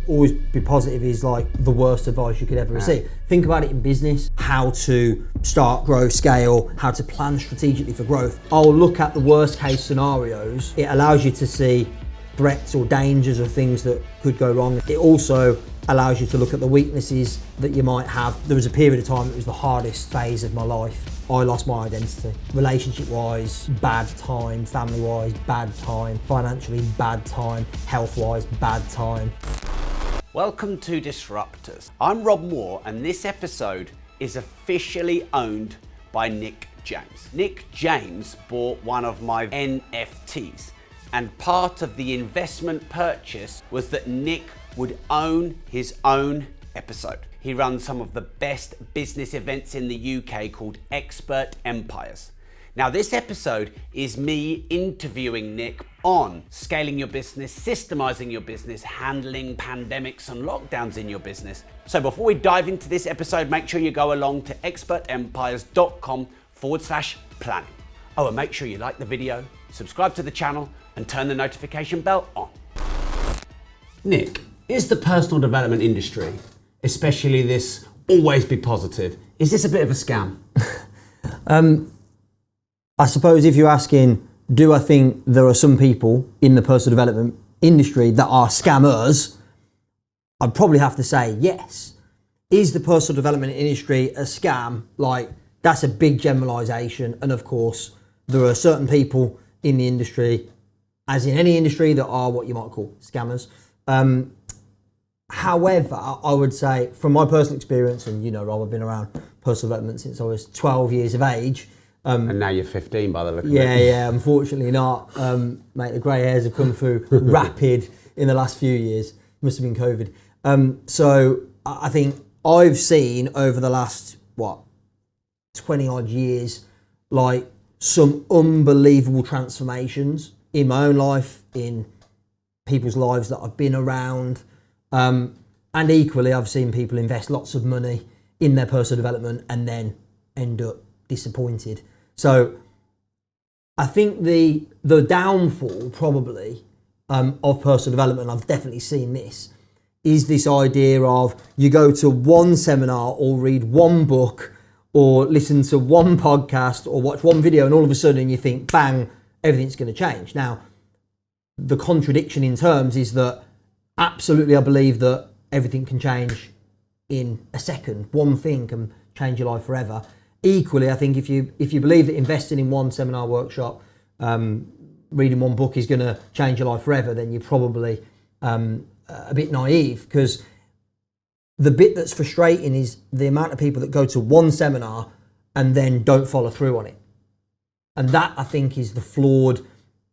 always be positive is like the worst advice you could ever receive. Think about it in business, how to start, grow, scale, how to plan strategically for growth. I'll look at the worst case scenarios. It allows you to see threats or dangers or things that could go wrong. It also allows you to look at the weaknesses that you might have. There was a period of time that was the hardest phase of my life. I lost my identity. Relationship-wise, bad time. Family-wise, bad time. Financially, bad time. Health-wise, bad time. Welcome to Disruptors. I'm Rob Moore, and this episode is officially owned by Nick James. Nick James bought one of my NFTs, and part of the investment purchase was that Nick would own his own episode. He runs some of the best business events in the UK called Expert Empires. Now, this episode is me interviewing Nick on scaling your business, systemizing your business, handling pandemics and lockdowns in your business. So before we dive into this episode, make sure you go along to expertempires.com/planning. Oh, and make sure you like the video, subscribe to the channel, and turn the notification bell on. Nick, is the personal development industry, especially this always be positive, is this a bit of a scam? I suppose if you're asking, do I think there are some people in the personal development industry that are scammers? I'd probably have to say yes. Is the personal development industry a scam? Like, that's a big generalization. And of course, there are certain people in the industry, as in any industry, that are what you might call scammers. However, I would say from my personal experience, and you know, Rob, I've been around personal development since I was 12 years of age. And now you're 15 by the look of it. Yeah, unfortunately not. Mate, the grey hairs have come through rapid in the last few years. Must have been COVID. So I think I've seen over the last, 20 odd years, like some unbelievable transformations in my own life, in people's lives that I've been around. And equally, I've seen people invest lots of money in their personal development and then end up disappointed. So I think the downfall probably of personal development, I've definitely seen this, is this idea of you go to one seminar or read one book or listen to one podcast or watch one video and all of a sudden you think, bang, everything's going to change. Now, the contradiction in terms is that absolutely I believe that everything can change in a second. One thing can change your life forever. Equally, I think if you believe that investing in one seminar, workshop, reading one book is going to change your life forever, then you're probably a bit naive, because the bit that's frustrating is the amount of people that go to one seminar and then don't follow through on it. And that, I think, is the flawed.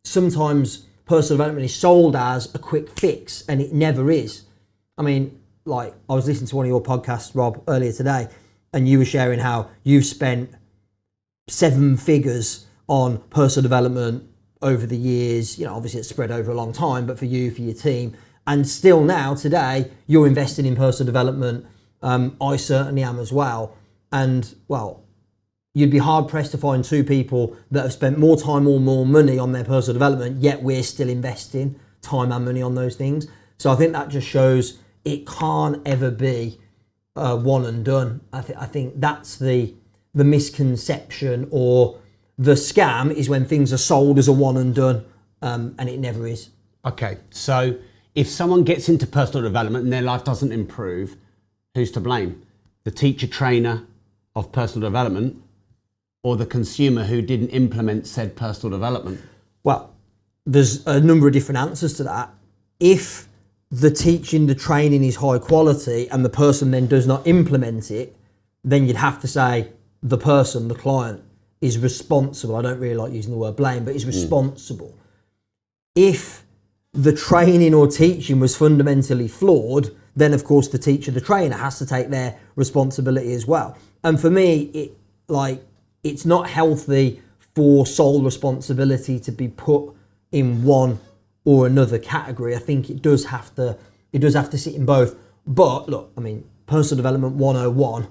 Sometimes personal development is sold as a quick fix, and it never is. I mean, like, I was listening to one of your podcasts, Rob, earlier today, and you were sharing how you've spent 7 figures on personal development over the years. You know, obviously it's spread over a long time, but for you, for your team, and still now today, you're investing in personal development. I certainly am as well. And well, you'd be hard pressed to find 2 people that have spent more time or more money on their personal development, yet we're still investing time and money on those things. So I think that just shows it can't ever be one and done. I think that's the misconception, or the scam is when things are sold as a one and done, and it never is. Okay, so if someone gets into personal development and their life doesn't improve, who's to blame? The teacher trainer of personal development, or the consumer who didn't implement said personal development? Well, there's a number of different answers to that. If the teaching, the training is high quality and the person then does not implement it, then you'd have to say the person, the client, is responsible. I don't really like using the word blame, but is responsible. If the training or teaching was fundamentally flawed, then of course the teacher, the trainer, has to take their responsibility as well. And for me, it's not healthy for sole responsibility to be put in one or another category. I think it does have to sit in both. But look, I mean, personal development 101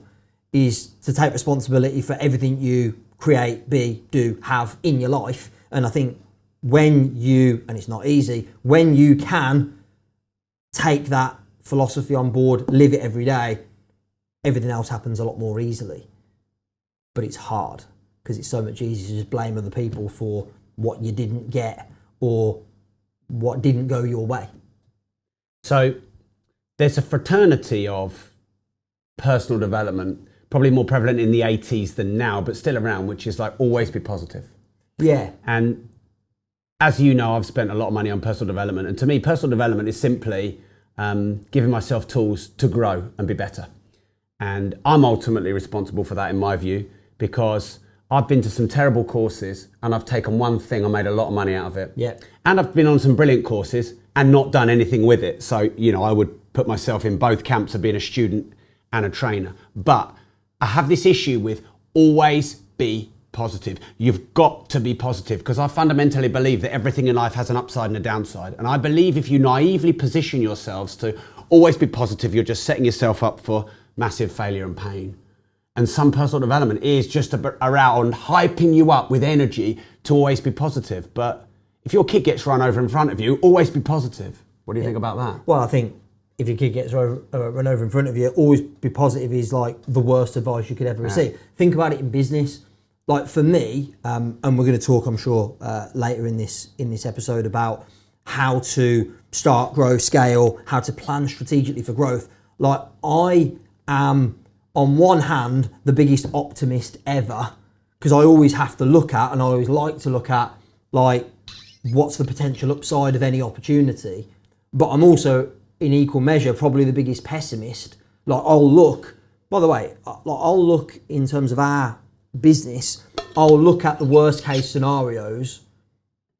is to take responsibility for everything you create, be, do, have in your life. And I think when you, and it's not easy, when you can take that philosophy on board, live it every day, everything else happens a lot more easily. But it's hard because it's so much easier to just blame other people for what you didn't get or what didn't go your way. So there's a fraternity of personal development, probably more prevalent in the 80s than now, but still around, which is like always be positive. Yeah. And as you know, I've spent a lot of money on personal development. And to me, personal development is simply giving myself tools to grow and be better. And I'm ultimately responsible for that in my view, because I've been to some terrible courses and I've taken one thing, I made a lot of money out of it. Yeah. And I've been on some brilliant courses and not done anything with it. So, I would put myself in both camps of being a student and a trainer. But I have this issue with always be positive. You've got to be positive, because I fundamentally believe that everything in life has an upside and a downside. And I believe if you naively position yourselves to always be positive, you're just setting yourself up for massive failure and pain. And some personal development is just around hyping you up with energy to always be positive. But if your kid gets run over in front of you, always be positive. What do you think about that? Well, I think if your kid gets run over in front of you, always be positive is like the worst advice you could ever receive. Think about it in business. Like for me, and we're going to talk, I'm sure, later in this episode about how to start, grow, scale, how to plan strategically for growth. Like I am, on one hand, the biggest optimist ever, because I always have to look at, and I always like to look at, like, what's the potential upside of any opportunity. But I'm also, in equal measure, probably the biggest pessimist. Like I'll look, by the way, I'll look in terms of our business, I'll look at the worst case scenarios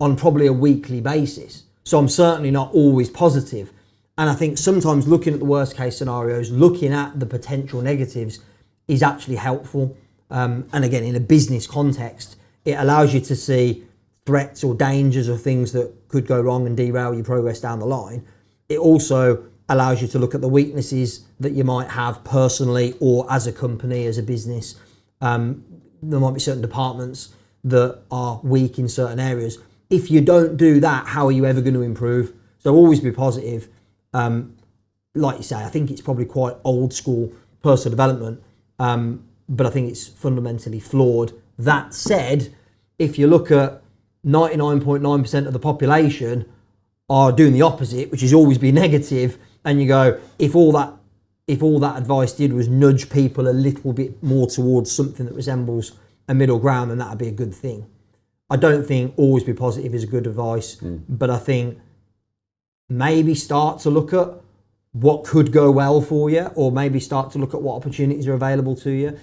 on probably a weekly basis. So I'm certainly not always positive. And I think sometimes looking at the worst case scenarios, looking at the potential negatives is actually helpful. And again, in a business context, it allows you to see threats or dangers or things that could go wrong and derail your progress down the line. It also allows you to look at the weaknesses that you might have personally or as a company, as a business. There might be certain departments that are weak in certain areas. If you don't do that, how are you ever going to improve? So always be positive. Like you say, I think it's probably quite old school personal development, but I think it's fundamentally flawed. That said, if you look at 99.9% of the population are doing the opposite, which is always be negative, and you go, if all that advice did was nudge people a little bit more towards something that resembles a middle ground, then that'd be a good thing. I don't think always be positive is a good advice, but I think maybe start to look at what could go well for you, or maybe start to look at what opportunities are available to you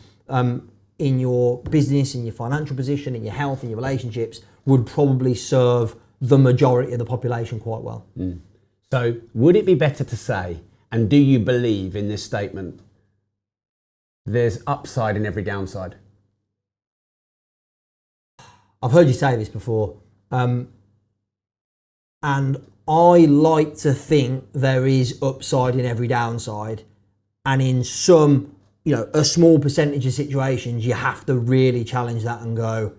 in your business, in your financial position, in your health, in your relationships, would probably serve the majority of the population quite well. So would it be better to say, and do you believe in this statement, there's upside in every downside? I've heard you say this before, and I like to think there is upside in every downside, and in some, a small percentage of situations, you have to really challenge that and go,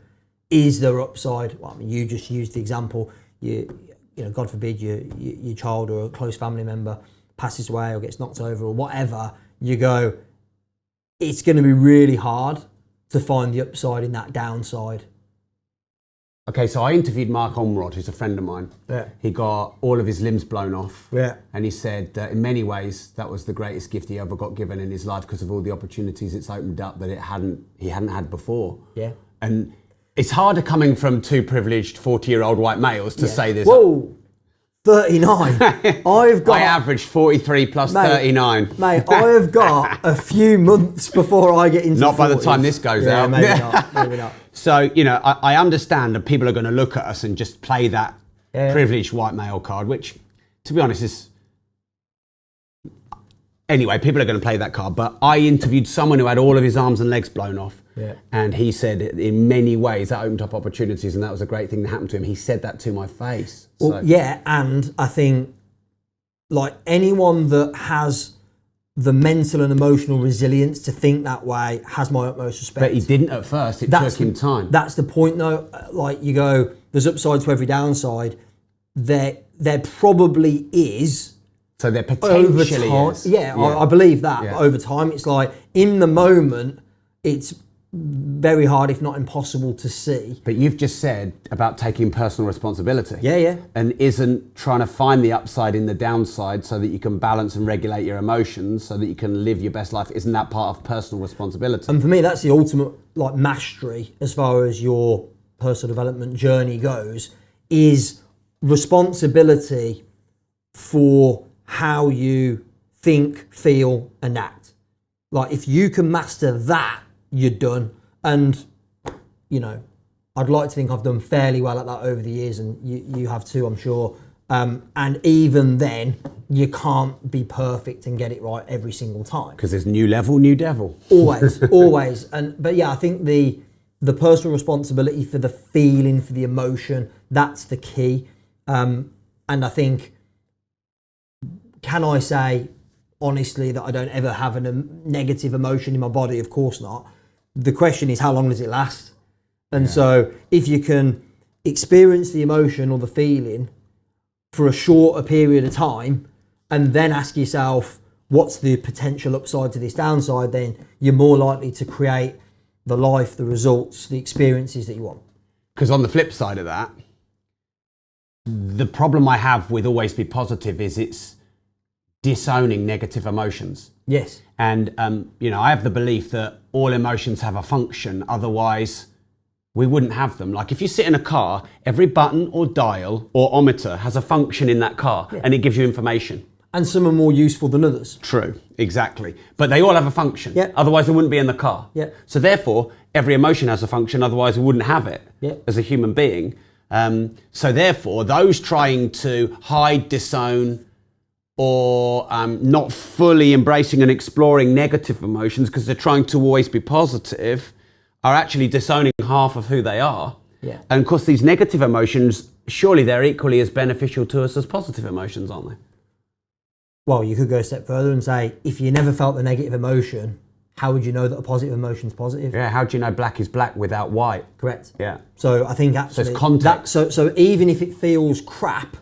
is there upside? Well, I mean, you just used the example, God forbid your child or a close family member passes away or gets knocked over or whatever, you go, it's going to be really hard to find the upside in that downside. Okay, so I interviewed Mark Omrod, who's a friend of mine. Yeah. He got all of his limbs blown off. Yeah. And he said that in many ways that was the greatest gift he ever got given in his life because of all the opportunities it's opened up that he hadn't had before. Yeah. And it's harder coming from two privileged 40-year-old white males to say this. Whoa, 39. I averaged 43 plus 39. Mate, I have got a few months before I get into Not 40s. by the time this goes out. Maybe not. So, I understand that people are going to look at us and just play that privileged white male card, which, to be honest, is... Anyway, people are going to play that card. But I interviewed someone who had all of his arms and legs blown off. Yeah. And he said in many ways that opened up opportunities and that was a great thing that happened to him. He said that to my face. Well, yeah, and I think like anyone that has the mental and emotional resilience to think that way has my utmost respect. But he didn't at first. It took him time. That's the point though. Like you go, there's upside to every downside. There probably is So they're over potentially time. is. Yeah, I believe that. Yeah. But over time, it's like in the moment, it's very hard, if not impossible, to see. But you've just said about taking personal responsibility. Yeah. And isn't trying to find the upside in the downside so that you can balance and regulate your emotions so that you can live your best life. Isn't that part of personal responsibility? And for me, that's the ultimate like mastery as far as your personal development journey goes, is responsibility for how you think, feel, and act. Like if you can master that, you're done. And you know, I'd like to think I've done fairly well at that over the years, and you have too, I'm sure. And even then, you can't be perfect and get it right every single time. Because there's new level, new devil. Always. But yeah, I think the personal responsibility for the feeling, for the emotion, that's the key. And I think, can I say honestly that I don't ever have a negative emotion in my body? Of course not. The question is, how long does it last? And so if you can experience the emotion or the feeling for a shorter period of time and then ask yourself, what's the potential upside to this downside, then you're more likely to create the life, the results, the experiences that you want. Because on the flip side of that, the problem I have with always be positive is it's disowning negative emotions. Yes. And, I have the belief that all emotions have a function, otherwise we wouldn't have them. Like if you sit in a car, every button or dial or ometer has a function in that car and it gives you information. And some are more useful than others. True, exactly. But they all have a function. Yeah. Otherwise they wouldn't be in the car. Yeah. So therefore, every emotion has a function, otherwise we wouldn't have it as a human being. So therefore, those trying to hide, disown, or not fully embracing and exploring negative emotions because they're trying to always be positive are actually disowning half of who they are. Yeah. And of course, these negative emotions, surely they're equally as beneficial to us as positive emotions, aren't they? Well, you could go a step further and say, if you never felt the negative emotion, how would you know that a positive emotion is positive? Yeah, how do you know black is black without white? Correct. Yeah. So I think actually... So it's context. So even if it feels crap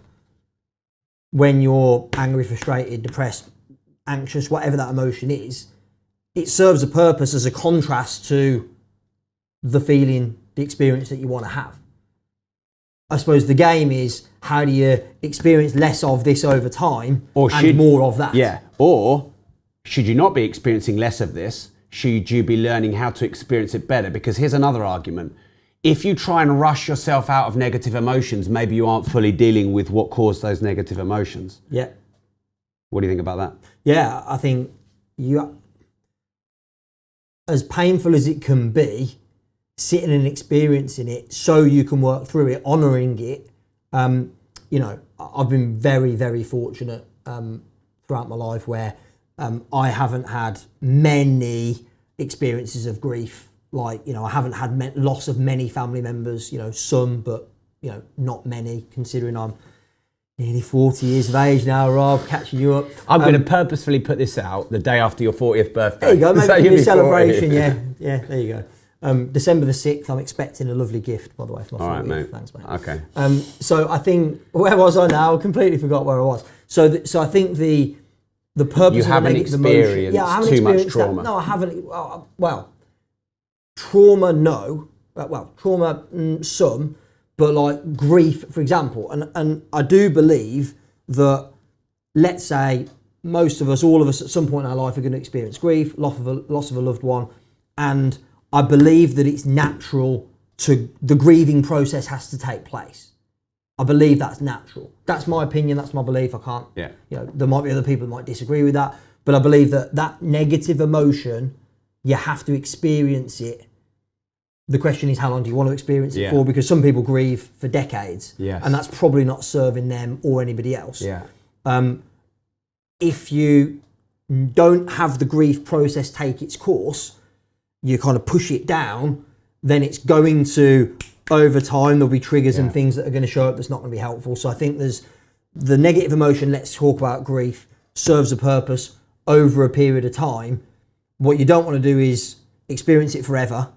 when you're angry, frustrated, depressed, anxious, whatever that emotion is, it serves a purpose as a contrast to the feeling, the experience that you want to have. I suppose the game is, how do you experience less of this over time and more of that? Yeah. Or should you not be experiencing less of this? Should you be learning how to experience it better? Because here's another argument. If you try and rush yourself out of negative emotions, maybe you aren't fully dealing with what caused those negative emotions. Yeah. What do you think about that? Yeah, I think as painful as it can be, sitting and experiencing it so you can work through it, honouring it. I've been very, very fortunate throughout my life where I haven't had many experiences of grief. Like, I haven't had loss of many family members, some, but, not many, considering I'm nearly 40 years of age now, Rob, catching you up. I'm going to purposefully put this out the day after your 40th birthday. There you go, maybe a celebration, yeah, there you go. December the 6th, I'm expecting a lovely gift, by the way, for my 40th. All right, mate. Thanks, mate. Okay. So I think, where was I now? I completely forgot where I was. So I think the purpose you of haven't the experienced emotion, I haven't too much experienced trauma. That. No, I haven't. Well, trauma, no. Trauma, some, but like grief, for example. And I do believe that, let's say, most of us, all of us at some point in our life are going to experience grief, loss of a loved one. And I believe that it's natural the grieving process has to take place. I believe that's natural. That's my opinion, that's my belief. I can't, there might be other people who might disagree with that, but I believe that negative emotion, you have to experience it. The question is, how long do you want to experience it for? Because some people grieve for decades, and that's probably not serving them or anybody else. Yeah. If you don't have the grief process take its course, you kind of push it down, then it's going to, over time, there'll be triggers and things that are going to show up that's not going to be helpful. So I think there's the negative emotion, let's talk about grief, serves a purpose over a period of time. What you don't want to do is experience it forever.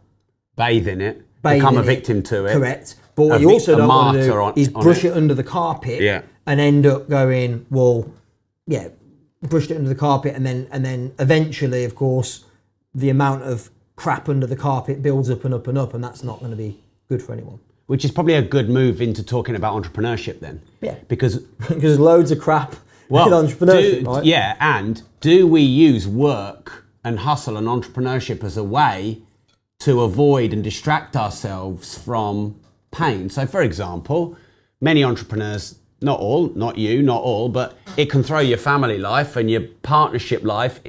Bathe in it, become a victim to it. Correct. But what you also don't want to do is brush it under the carpet and end up going, well, brushed it under the carpet, and then eventually, of course, the amount of crap under the carpet builds up and up and up, and that's not going to be good for anyone. Which is probably a good move into talking about entrepreneurship then. Yeah. Because loads of crap in entrepreneurship, right? Yeah, and do we use work and hustle and entrepreneurship as a way to avoid and distract ourselves from pain? So for example, many entrepreneurs, not all, not you, not all, but it can throw your family life and your partnership life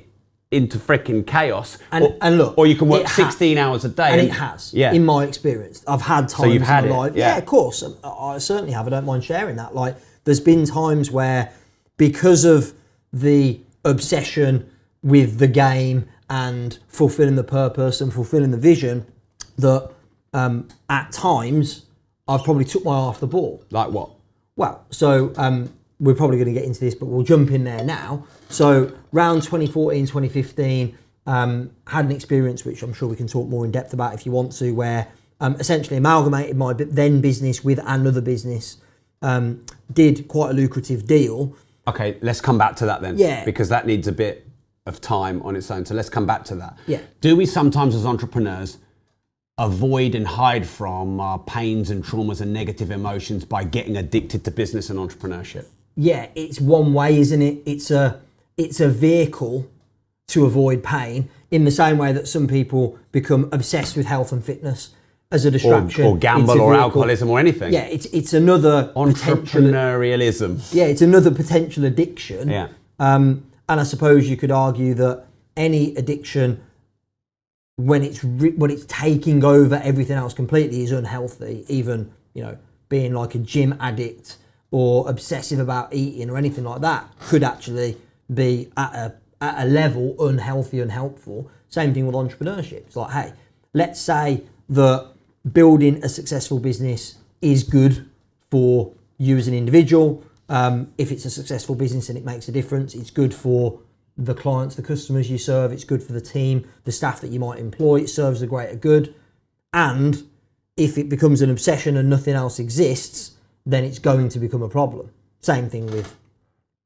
into freaking chaos. And look, or you can work 16 hours a day. And it has, in my experience. I've had times in my life. Yeah, of course. I certainly have. I don't mind sharing that. Like, there's been times where, because of the obsession with the game and fulfilling the purpose and fulfilling the vision, that at times I've probably took my eye off the ball. Like what? Well, so we're probably going to get into this, but we'll jump in there now. So around 2014, 2015, had an experience which I'm sure we can talk more in depth about if you want to, where essentially amalgamated my then business with another business, did quite a lucrative deal. Okay, let's come back to that then. Yeah. Because that needs a bit of time on its own. So let's come back to that. Yeah. Do we sometimes as entrepreneurs avoid and hide from our pains and traumas and negative emotions by getting addicted to business and entrepreneurship? Yeah, it's one way, isn't it? It's a vehicle to avoid pain, in the same way that some people become obsessed with health and fitness as a distraction. Or gamble or alcoholism or anything. Yeah, it's another entrepreneurialism. Yeah, it's another potential addiction. Yeah. And I suppose you could argue that any addiction, when it's taking over everything else completely, is unhealthy. Even, being like a gym addict or obsessive about eating or anything like that could actually be at a level unhealthy, unhelpful. Same thing with entrepreneurship. It's like, hey, let's say that building a successful business is good for you as an individual. If it's a successful business and it makes a difference, it's good for the clients, the customers you serve, it's good for the team, the staff that you might employ, it serves the greater good. And if it becomes an obsession and nothing else exists, then it's going to become a problem. Same thing with,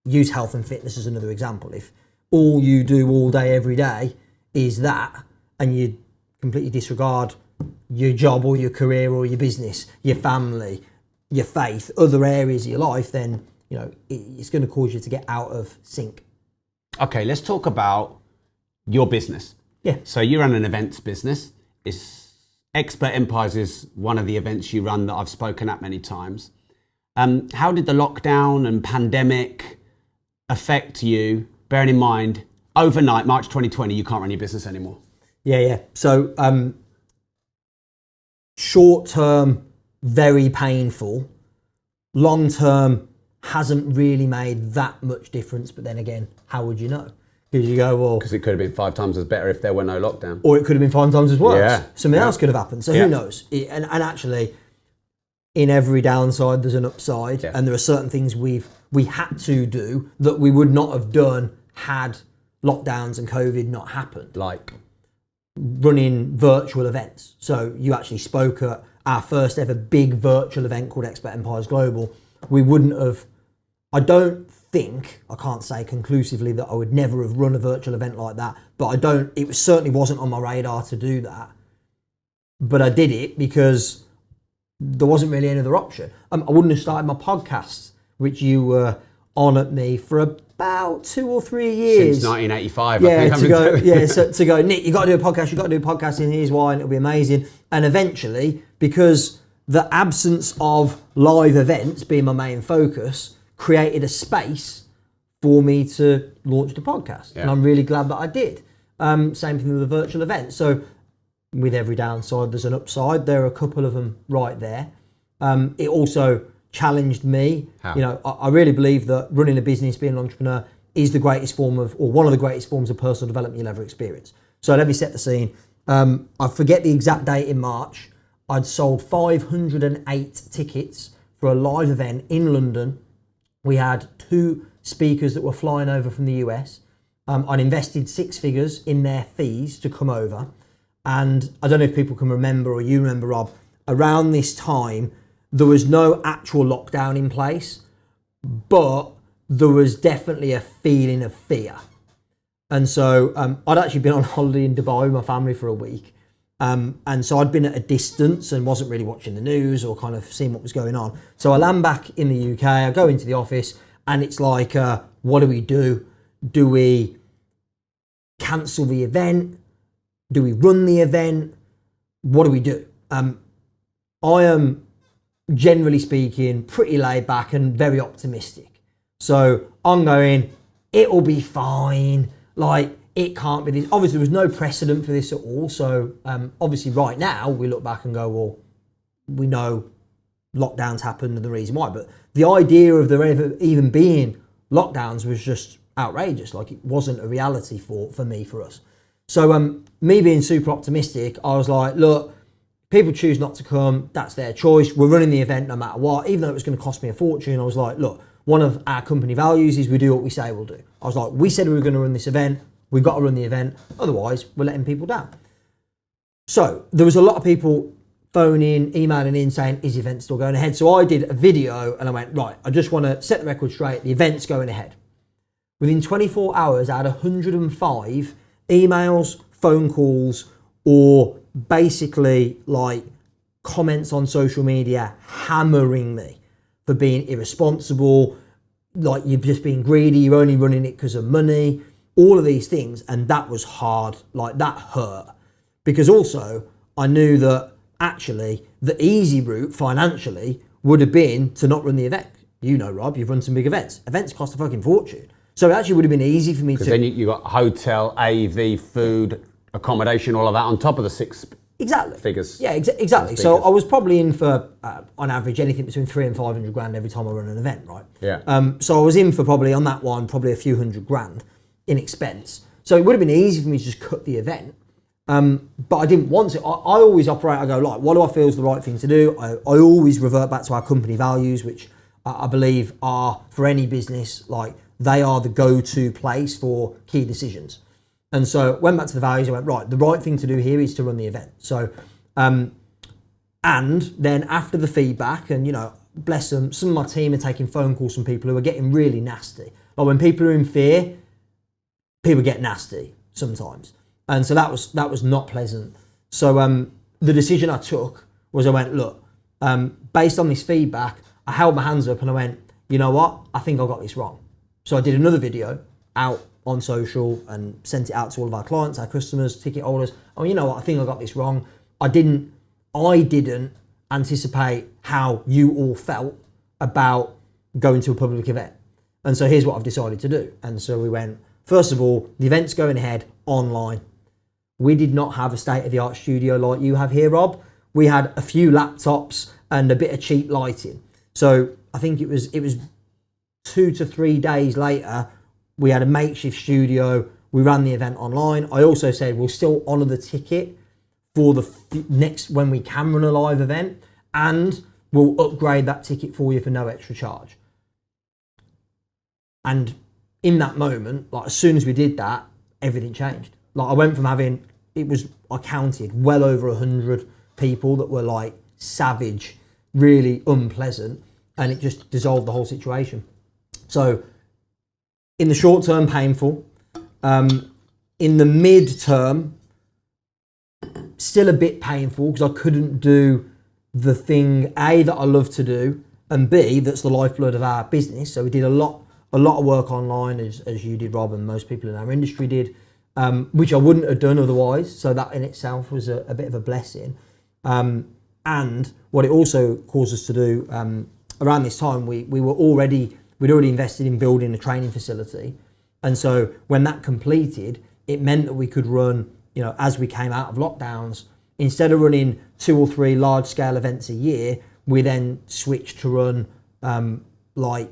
use health and fitness as another example. If all you do all day, every day is that, and you completely disregard your job or your career or your business, your family, your faith, other areas of your life, then it's going to cause you to get out of sync. Okay, let's talk about your business. Yeah. So you run an events business. Expert Empires is one of the events you run that I've spoken at many times. How did the lockdown and pandemic affect you? Bearing in mind, overnight, March 2020, you can't run your business anymore. Yeah. So short term, very painful. Long term, hasn't really made that much difference. But then again, how would you know? Because you go, well... Because it could have been 5 times as better if there were no lockdown. Or it could have been 5 times as worse. Yeah. Something else could have happened. So who knows? And actually, in every downside, there's an upside. Yeah. And there are certain things we had to do that we would not have done had lockdowns and COVID not happened. Like? Running virtual events. So you actually spoke at our first ever big virtual event called Expert Empires Global. We wouldn't have... I can't say conclusively that I would never have run a virtual event like that, but it certainly wasn't on my radar to do that. But I did it because there wasn't really any other option. I wouldn't have started my podcast, which you were on at me for about 2 or 3 years. Since 1985, yeah, I think. To go, Nick, you got to do a podcast, and here's why, and it'll be amazing. And eventually, because the absence of live events being my main focus, created a space for me to launch the podcast. Yeah. And I'm really glad that I did. Same thing with the virtual event. So with every downside, there's an upside. There are a couple of them right there. It also challenged me. How? I really believe that running a business, being an entrepreneur, is the greatest form of, or one of the greatest forms of personal development you'll ever experience. So let me set the scene. I forget the exact date in March. I'd sold 508 tickets for a live event in London. We had 2 speakers that were flying over from the US. I'd invested 6 figures in their fees to come over. And I don't know if people can remember, or you remember, Rob, around this time, there was no actual lockdown in place, but there was definitely a feeling of fear. And so I'd actually been on holiday in Dubai with my family for a week. And so I'd been at a distance and wasn't really watching the news or kind of seeing what was going on. So I land back in the UK, I go into the office, and it's like, what do we do? Do we cancel the event? Do we run the event? What do we do? I am, generally speaking, pretty laid back and very optimistic. So I'm going, it'll be fine. Like, it can't be this. Obviously, there was no precedent for this at all. So obviously right now we look back and go, well, we know lockdowns happened and the reason why. But the idea of there ever even being lockdowns was just outrageous. Like, it wasn't a reality for me, for us. So me being super optimistic, I was like, look, people choose not to come, that's their choice. We're running the event no matter what. Even though it was going to cost me a fortune, I was like, look, one of our company values is we do what we say we'll do. I was like, we said we were going to run this event, we've got to run the event, otherwise we're letting people down. So there was a lot of people phoning, emailing in saying, is the event still going ahead? So I did a video and I went, right, I just want to set the record straight, the event's going ahead. Within 24 hours, I had 105 emails, phone calls, or basically like comments on social media hammering me for being irresponsible, like you're just being greedy, you're only running it because of money, all of these things. And that was hard, like that hurt. Because also I knew that actually the easy route financially would have been to not run the event. You know, Rob, you've run some big events. Events cost a fucking fortune. So it actually would have been easy for me to... Because then you got hotel, AV, food, accommodation, all of that on top of the six figures. Yeah, exactly. So I was probably in for, on average, anything between 300 and 500 grand every time I run an event, right? Yeah. So I was in for probably, on that one, probably a few hundred grand in expense. So it would have been easy for me to just cut the event. But I didn't want to. I always operate, I go, like, what do I feel is the right thing to do? I always revert back to our company values, which I believe are, for any business, like, they are the go-to place for key decisions. And so went back to the values, I went, right, the right thing to do here is to run the event. So, and then after the feedback, and, you know, bless them, some of my team are taking phone calls from people who are getting really nasty. Like, when people are in fear, people get nasty sometimes. And so that was not pleasant. So the decision I took was I went, look, based on this feedback, I held my hands up and I went, you know what? I think I got this wrong. So I did another video out on social and sent it out to all of our clients, our customers, ticket holders. Oh, you know what? I think I got this wrong. I didn't anticipate how you all felt about going to a public event. And so here's what I've decided to do. And so we went, first of all, the event's going ahead online. We did not have a state-of-the-art studio like you have here, Rob. We had a few laptops and a bit of cheap lighting. So I think it was 2 to 3 days later, we had a makeshift studio. We ran the event online. I also said we'll still honour the ticket for the next, when we can run a live event, and we'll upgrade that ticket for you for no extra charge. And in that moment, like, as soon as we did that, everything changed. Like, I went from having, I counted well over 100 people that were like savage, really unpleasant, and it just dissolved the whole situation. So in the short term, painful. In the mid-term, still a bit painful because I couldn't do the thing, A, that I love to do, and B, that's the lifeblood of our business. So we did a lot of work online, as you did, Rob, and most people in our industry did, which I wouldn't have done otherwise. So that in itself was a bit of a blessing. And what it also caused us to do, around this time, we'd already invested in building a training facility. And so when that completed, it meant that we could run, you know, as we came out of lockdowns, instead of running 2 or 3 large scale events a year, we then switched to run like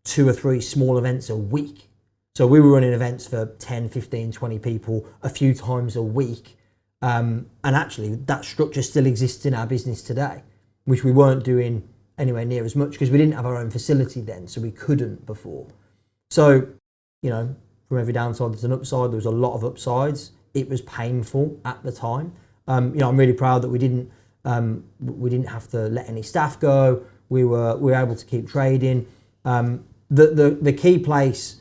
2 or 3 small events a week. So we were running events for 10, 15, 20 people a few times a week. And actually that structure still exists in our business today, which we weren't doing anywhere near as much because we didn't have our own facility then, so we couldn't before. So, you know, from every downside there's an upside. There was a lot of upsides. It was painful at the time. You know, I'm really proud that we didn't have to let any staff go. We were able to keep trading. the key place,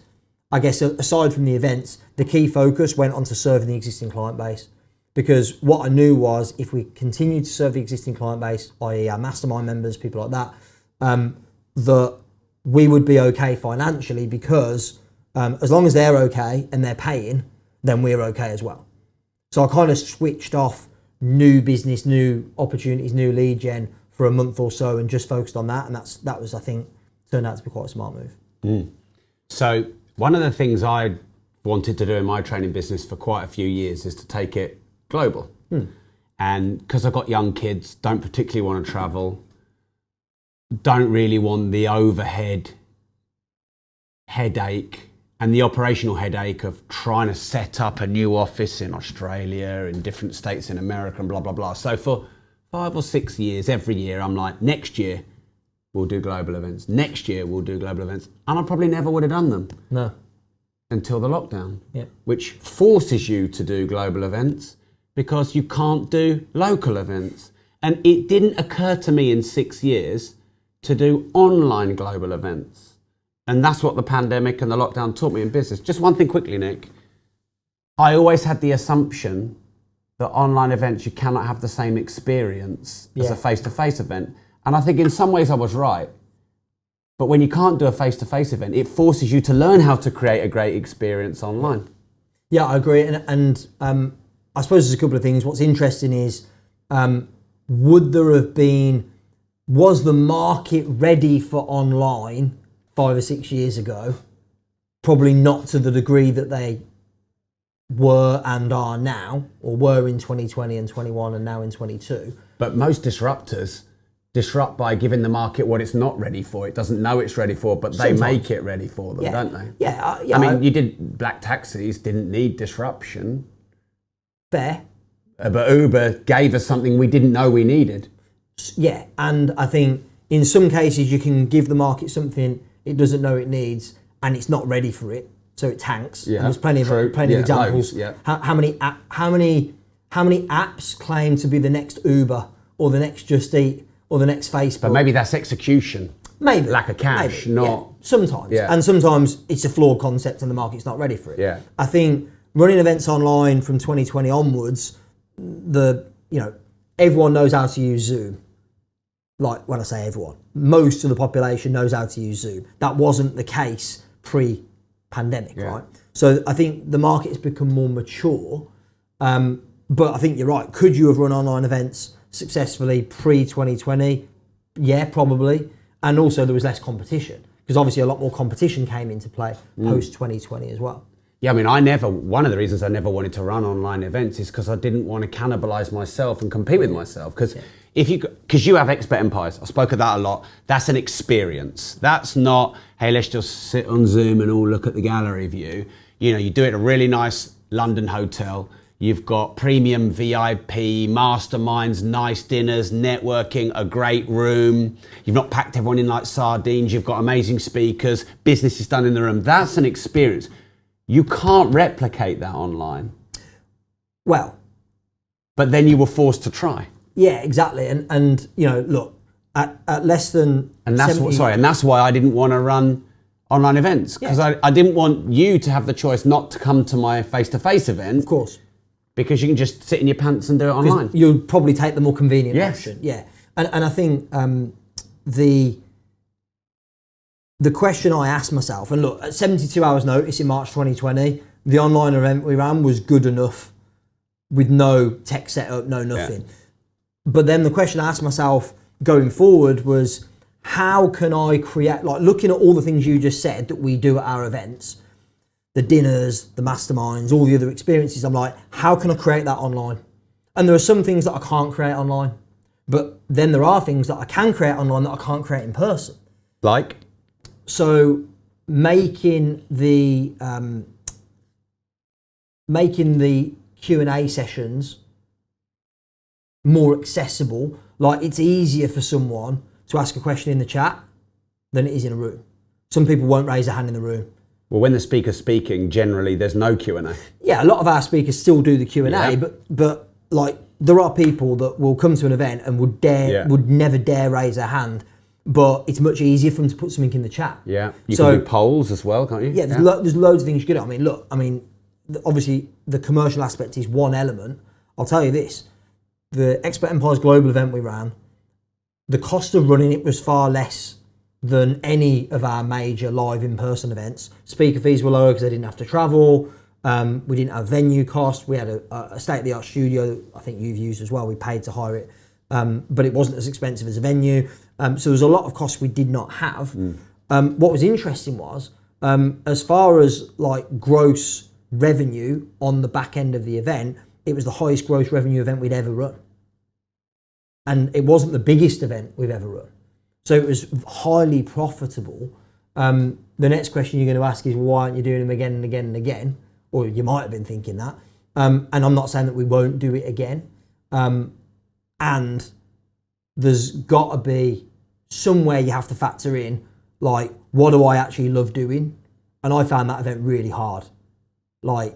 I guess, aside from the events, the key focus went on to serving the existing client base. Because what I knew was if we continued to serve the existing client base, i.e. our mastermind members, people like that, that we would be okay financially because as long as they're okay and they're paying, then we're okay as well. So I kind of switched off new business, new opportunities, new lead gen for a month or so and just focused on that. And that was, I think, turned out to be quite a smart move. So one of the things I wanted to do in my training business for quite a few years is to take it global. And because I've got young kids, don't particularly want to travel, don't really want the overhead headache and the operational headache of trying to set up a new office in Australia, in different states in America and blah, blah, blah. So for 5 or 6 years, every year, I'm like, next year we'll do global events. Next year we'll do global events. And I probably never would have done them. No. Until the lockdown, Yep. which forces you to do global events because you can't do local events. And it didn't occur to me in 6 years to do online global events. And that's what the pandemic and the lockdown taught me in business. Just one thing quickly, Nick. I always had the assumption that online events, you cannot have the same experience as a face-to-face event. And I think in some ways I was right. But when you can't do a face-to-face event, it forces you to learn how to create a great experience online. Yeah, I agree. And I suppose there's a couple of things. What's interesting is, was the market ready for online 5 or 6 years ago? Probably not to the degree that they were and are now, or were in 2020 and 21 and now in 22. But most disruptors disrupt by giving the market what it's not ready for. It doesn't know it's ready for, but they Sometimes. make it ready for them, don't they? Yeah. I mean, you did black taxis, didn't need disruption. Fair. But Uber gave us something we didn't know we needed. Yeah, and I think in some cases you can give the market something it doesn't know it needs and it's not ready for it, so it tanks. Yeah, and there's plenty of examples. Loads, How many apps claim to be the next Uber or the next Just Eat or the next Facebook? But maybe that's execution. Maybe. Lack of cash, not... Yeah, sometimes. Yeah. And sometimes it's a flawed concept and the market's not ready for it. Yeah. I think running events online from 2020 onwards, everyone knows how to use Zoom. Like when I say everyone, most of the population knows how to use Zoom. That wasn't the case pre-pandemic, right? So I think the market has become more mature. But I think you're right. Could you have run online events successfully pre-2020? Yeah, probably. And also there was less competition because obviously a lot more competition came into play post-2020 as well. Yeah, I mean, one of the reasons I never wanted to run online events is because I didn't want to cannibalize myself and compete with myself. Because because you have expert empires, I spoke of that a lot. That's an experience. That's not, hey, let's just sit on Zoom and all look at the gallery view. You do it at a really nice London hotel. You've got premium VIP, masterminds, nice dinners, networking, a great room. You've not packed everyone in like sardines. You've got amazing speakers. Business is done in the room. That's an experience. You can't replicate that online. Well, but then you were forced to try. Yeah, exactly. And look, at less than and that's 70... and that's why I didn't want to run online events because I didn't want you to have the choice not to come to my face-to-face event. Of course. Because you can just sit in your pants and do it online. You'll probably take the more convenient option. Yeah. And I think the question I asked myself, and look, at 72 hours notice in March 2020, the online event we ran was good enough with no tech setup, no nothing. Yeah. But then the question I asked myself going forward was, how can I create, like looking at all the things you just said that we do at our events, the dinners, the masterminds, all the other experiences, I'm like, how can I create that online? And there are some things that I can't create online, but then there are things that I can create online that I can't create in person. Like? So making the Q&A sessions more accessible. Like it's easier for someone to ask a question in the chat than it is in a room. Some people won't raise a hand in the room. Well, when the speaker's speaking, generally there's no Q&A. Yeah, a lot of our speakers still do the Q&A, but like there are people that will come to an event and would never dare raise a hand but it's much easier for them to put something in the chat. Yeah, you can do polls as well, can't you? Yeah, there's loads of things you can do. Obviously the commercial aspect is one element. I'll tell you this, the Expert Empires Global event we ran, the cost of running it was far less than any of our major live in-person events. Speaker fees were lower because they didn't have to travel. We didn't have venue costs. We had a state-of-the-art studio, I think you've used as well. We paid to hire it, but it wasn't as expensive as a venue. So there was a lot of costs we did not have. What was interesting was, as far as like gross revenue on the back end of the event, it was the highest gross revenue event we'd ever run. And it wasn't the biggest event we've ever run. So it was highly profitable. The next question you're going to ask is, well, why aren't you doing them again and again and again? Or you might have been thinking that. And I'm not saying that we won't do it again. And there's got to be somewhere you have to factor in, like, what do I actually love doing? And I found that event really hard. Like,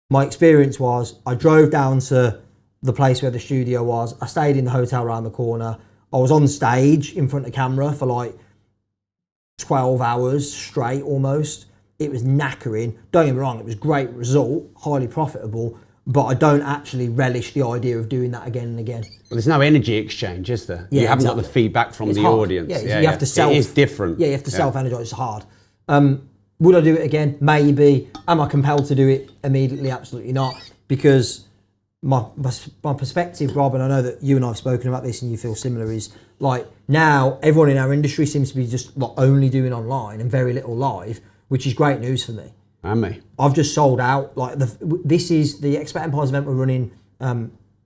my experience was, I drove down to the place where the studio was. I stayed in the hotel around the corner. I was on stage in front of camera for like 12 hours straight almost. It was knackering. Don't get me wrong, it was a great result, highly profitable, but I don't actually relish the idea of doing that again and again. Well, there's no energy exchange, is there? Yeah, you haven't exactly. got the feedback from It's the hard. audience. Yeah, you have to self. It is different. Yeah, you have to self-energize. It's hard. Would I do it again? Maybe. Am I compelled to do it immediately? Absolutely not. Because my perspective, Rob, and I know that you and I have spoken about this and you feel similar, is like now everyone in our industry seems to be just like only doing online and very little live, which is great news for me. And me. I've just sold out. Like this is the Expert Empires event we're running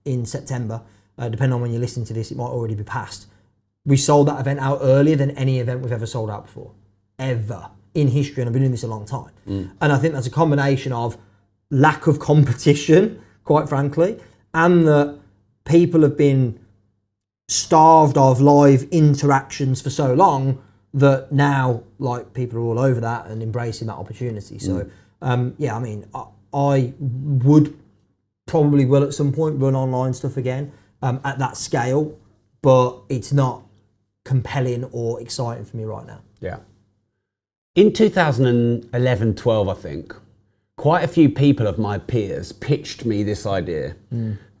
in September. Depending on when you're listening to this, it might already be past. We sold that event out earlier than any event we've ever sold out before, ever in history, and I've been doing this a long time. And I think that's a combination of lack of competition, quite frankly, and that people have been starved of live interactions for so long that now like people are all over that and embracing that opportunity. So yeah, I mean, I would probably will at some point run online stuff again at that scale, but it's not compelling or exciting for me right now. Yeah. In 2011-12, I think, quite a few people of my peers pitched me this idea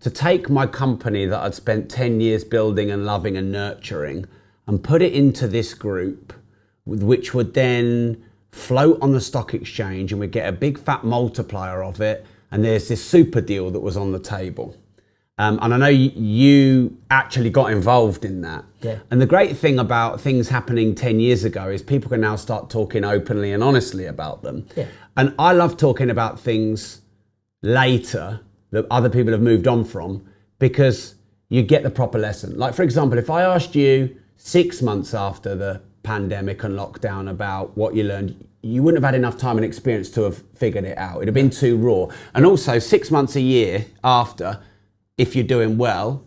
to take my company that I'd spent 10 years building and loving and nurturing and put it into this group, which would then float on the stock exchange and we'd get a big fat multiplier of it. And there's this super deal that was on the table. And I know you actually got involved in that. Yeah. And the great thing about things happening 10 years ago is people can now start talking openly and honestly about them. Yeah. And I love talking about things later that other people have moved on from because you get the proper lesson. Like, for example, if I asked you 6 months after the pandemic and lockdown about what you learned, you wouldn't have had enough time and experience to have figured it out. It'd have been too raw. And also 6 months, a year after, if you're doing well,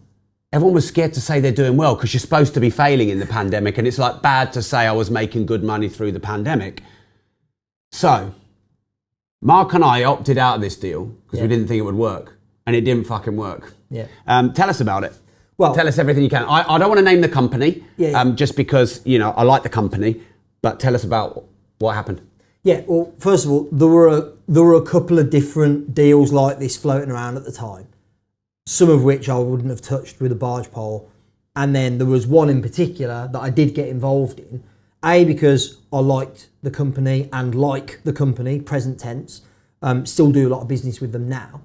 everyone was scared to say they're doing well because you're supposed to be failing in the pandemic, and it's like bad to say I was making good money through the pandemic. So Mark and I opted out of this deal because we didn't think it would work, and it didn't fucking work. Yeah. Tell us about it. Well, tell us everything you can. I don't want to name the company just because, you know, I like the company, but tell us about what happened. Yeah, well, first of all, there were a couple of different deals like this floating around at the time, some of which I wouldn't have touched with a barge pole. And then there was one in particular that I did get involved in, because I liked the company and like the company, present tense, still do a lot of business with them now.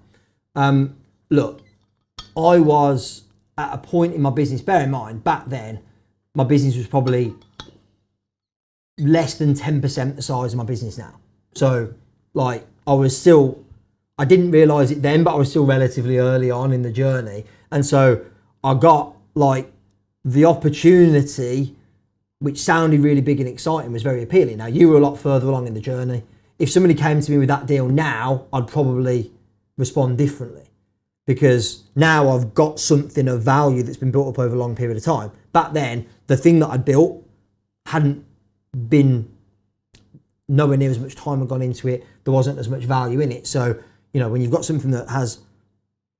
Look, I was at a point in my business, bear in mind, back then, my business was probably less than 10% the size of my business now. So like I didn't realize it then, but I was still relatively early on in the journey. And so I got like the opportunity, which sounded really big and exciting, was very appealing. Now you were a lot further along in the journey. If somebody came to me with that deal now, I'd probably respond differently because now I've got something of value that's been built up over a long period of time. Back then, the thing that I'd built hadn't been nowhere near as much time had gone into it. There wasn't as much value in it. So, you know, when you've got something that has,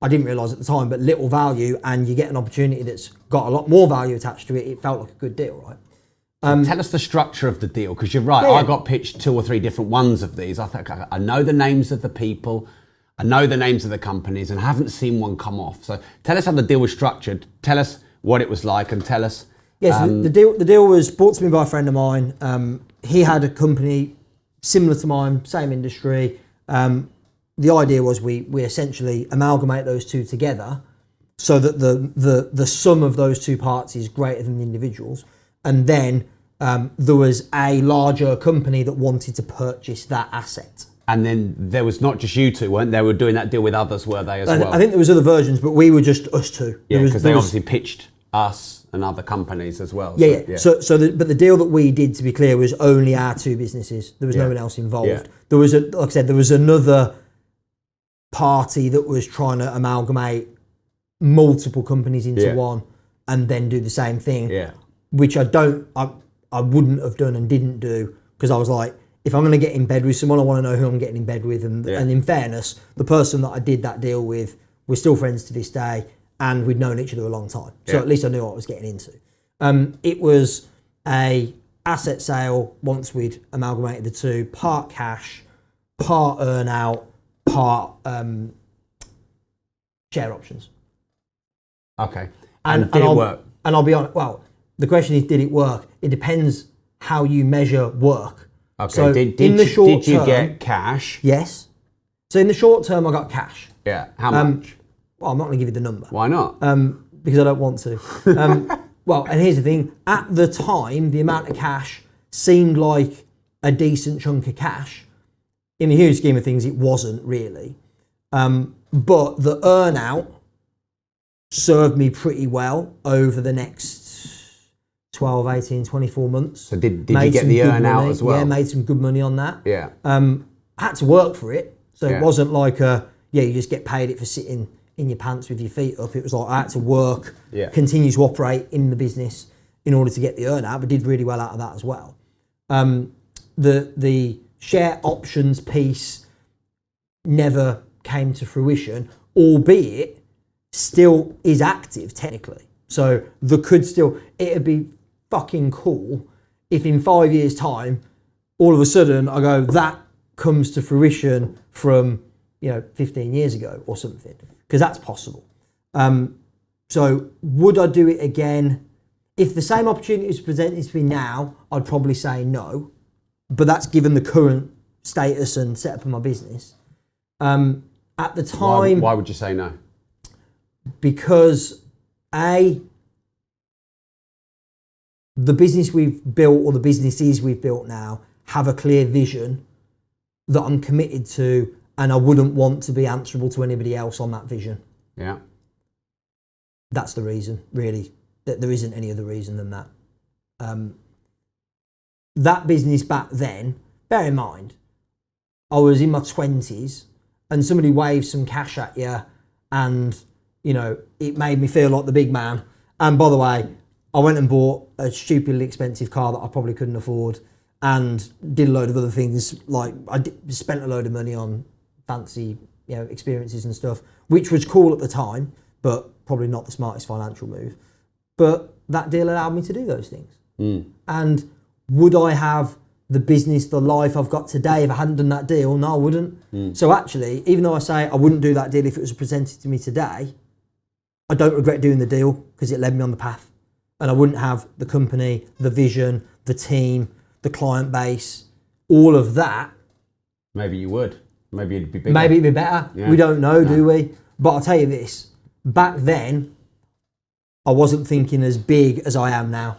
I didn't realise at the time, but little value, and you get an opportunity that's got a lot more value attached to it, it felt like a good deal, right? Tell us the structure of the deal, because you're right. Yeah. I got pitched 2 or 3 different ones of these. I think I know the names of the people, I know the names of the companies, and haven't seen one come off. So tell us how the deal was structured. Tell us what it was like, and tell us. Yes, the deal was brought to me by a friend of mine. He had a company similar to mine, same industry. The idea was we essentially amalgamate those two together, so that the sum of those two parts is greater than the individuals, and then there was a larger company that wanted to purchase that asset. And then there was not just you two, weren't they? Were doing that deal with others, were they, as well? I think there was other versions, but we were just us two. Yeah, because they obviously pitched us and other companies as well. Yeah. But the deal that we did, to be clear, was only our 2 businesses. There was no one else involved. Yeah. There was, like I said, there was another party that was trying to amalgamate multiple companies into one and then do the same thing. Yeah. Which I wouldn't have done and didn't do, because I was like, if I'm going to get in bed with someone, I want to know who I'm getting in bed with. And in fairness, the person that I did that deal with, we're still friends to this day, and we'd known each other a long time. So at least I knew what I was getting into. It was a asset sale once we'd amalgamated the two, part cash, part earn out, part share options. Okay. And did it work? And I'll be honest, well, the question is, did it work? It depends how you measure work. Okay, so did you get cash? Yes. So in the short term, I got cash. Yeah. How much? Well, I'm not going to give you the number. Why not? Because I don't want to. Well, and here's the thing. At the time, the amount of cash seemed like a decent chunk of cash. In the huge scheme of things, it wasn't really. But the earn out served me pretty well over the next 12, 18, 24 months. So did you get the earn out as well? Yeah, made some good money on that. Yeah. I had to work for it. So it wasn't like you just get paid it for sitting in your pants with your feet up. It was like I had to work, continue to operate in the business in order to get the earn out, but did really well out of that as well. The share options piece never came to fruition, albeit still is active technically. So there could still, it'd be fucking cool if in 5 years' time, all of a sudden I go, that comes to fruition from 15 years ago or something, because that's possible. So would I do it again? If the same opportunity was presented to me now, I'd probably say no, but that's given the current status and setup of my business. At the time... Why would you say no? Because the business we've built, or the businesses we've built now, have a clear vision that I'm committed to, and I wouldn't want to be answerable to anybody else on that vision. Yeah. That's the reason, really. There isn't any other reason than that. That business back then, bear in mind, I was in my 20s and somebody waved some cash at you and, it made me feel like the big man. And by the way, I went and bought a stupidly expensive car that I probably couldn't afford and did a load of other things. Like spent a load of money on fancy, experiences and stuff, which was cool at the time, but probably not the smartest financial move. But that deal allowed me to do those things. And would I have the business, the life I've got today if I hadn't done that deal? No, I wouldn't. So actually, even though I say I wouldn't do that deal if it was presented to me today, I don't regret doing the deal because it led me on the path. And I wouldn't have the company, the vision, the team, the client base, all of that. Maybe you would. Maybe it'd be bigger. Maybe it'd be better. Yeah. We don't know, do we? But I'll tell you this, back then, I wasn't thinking as big as I am now.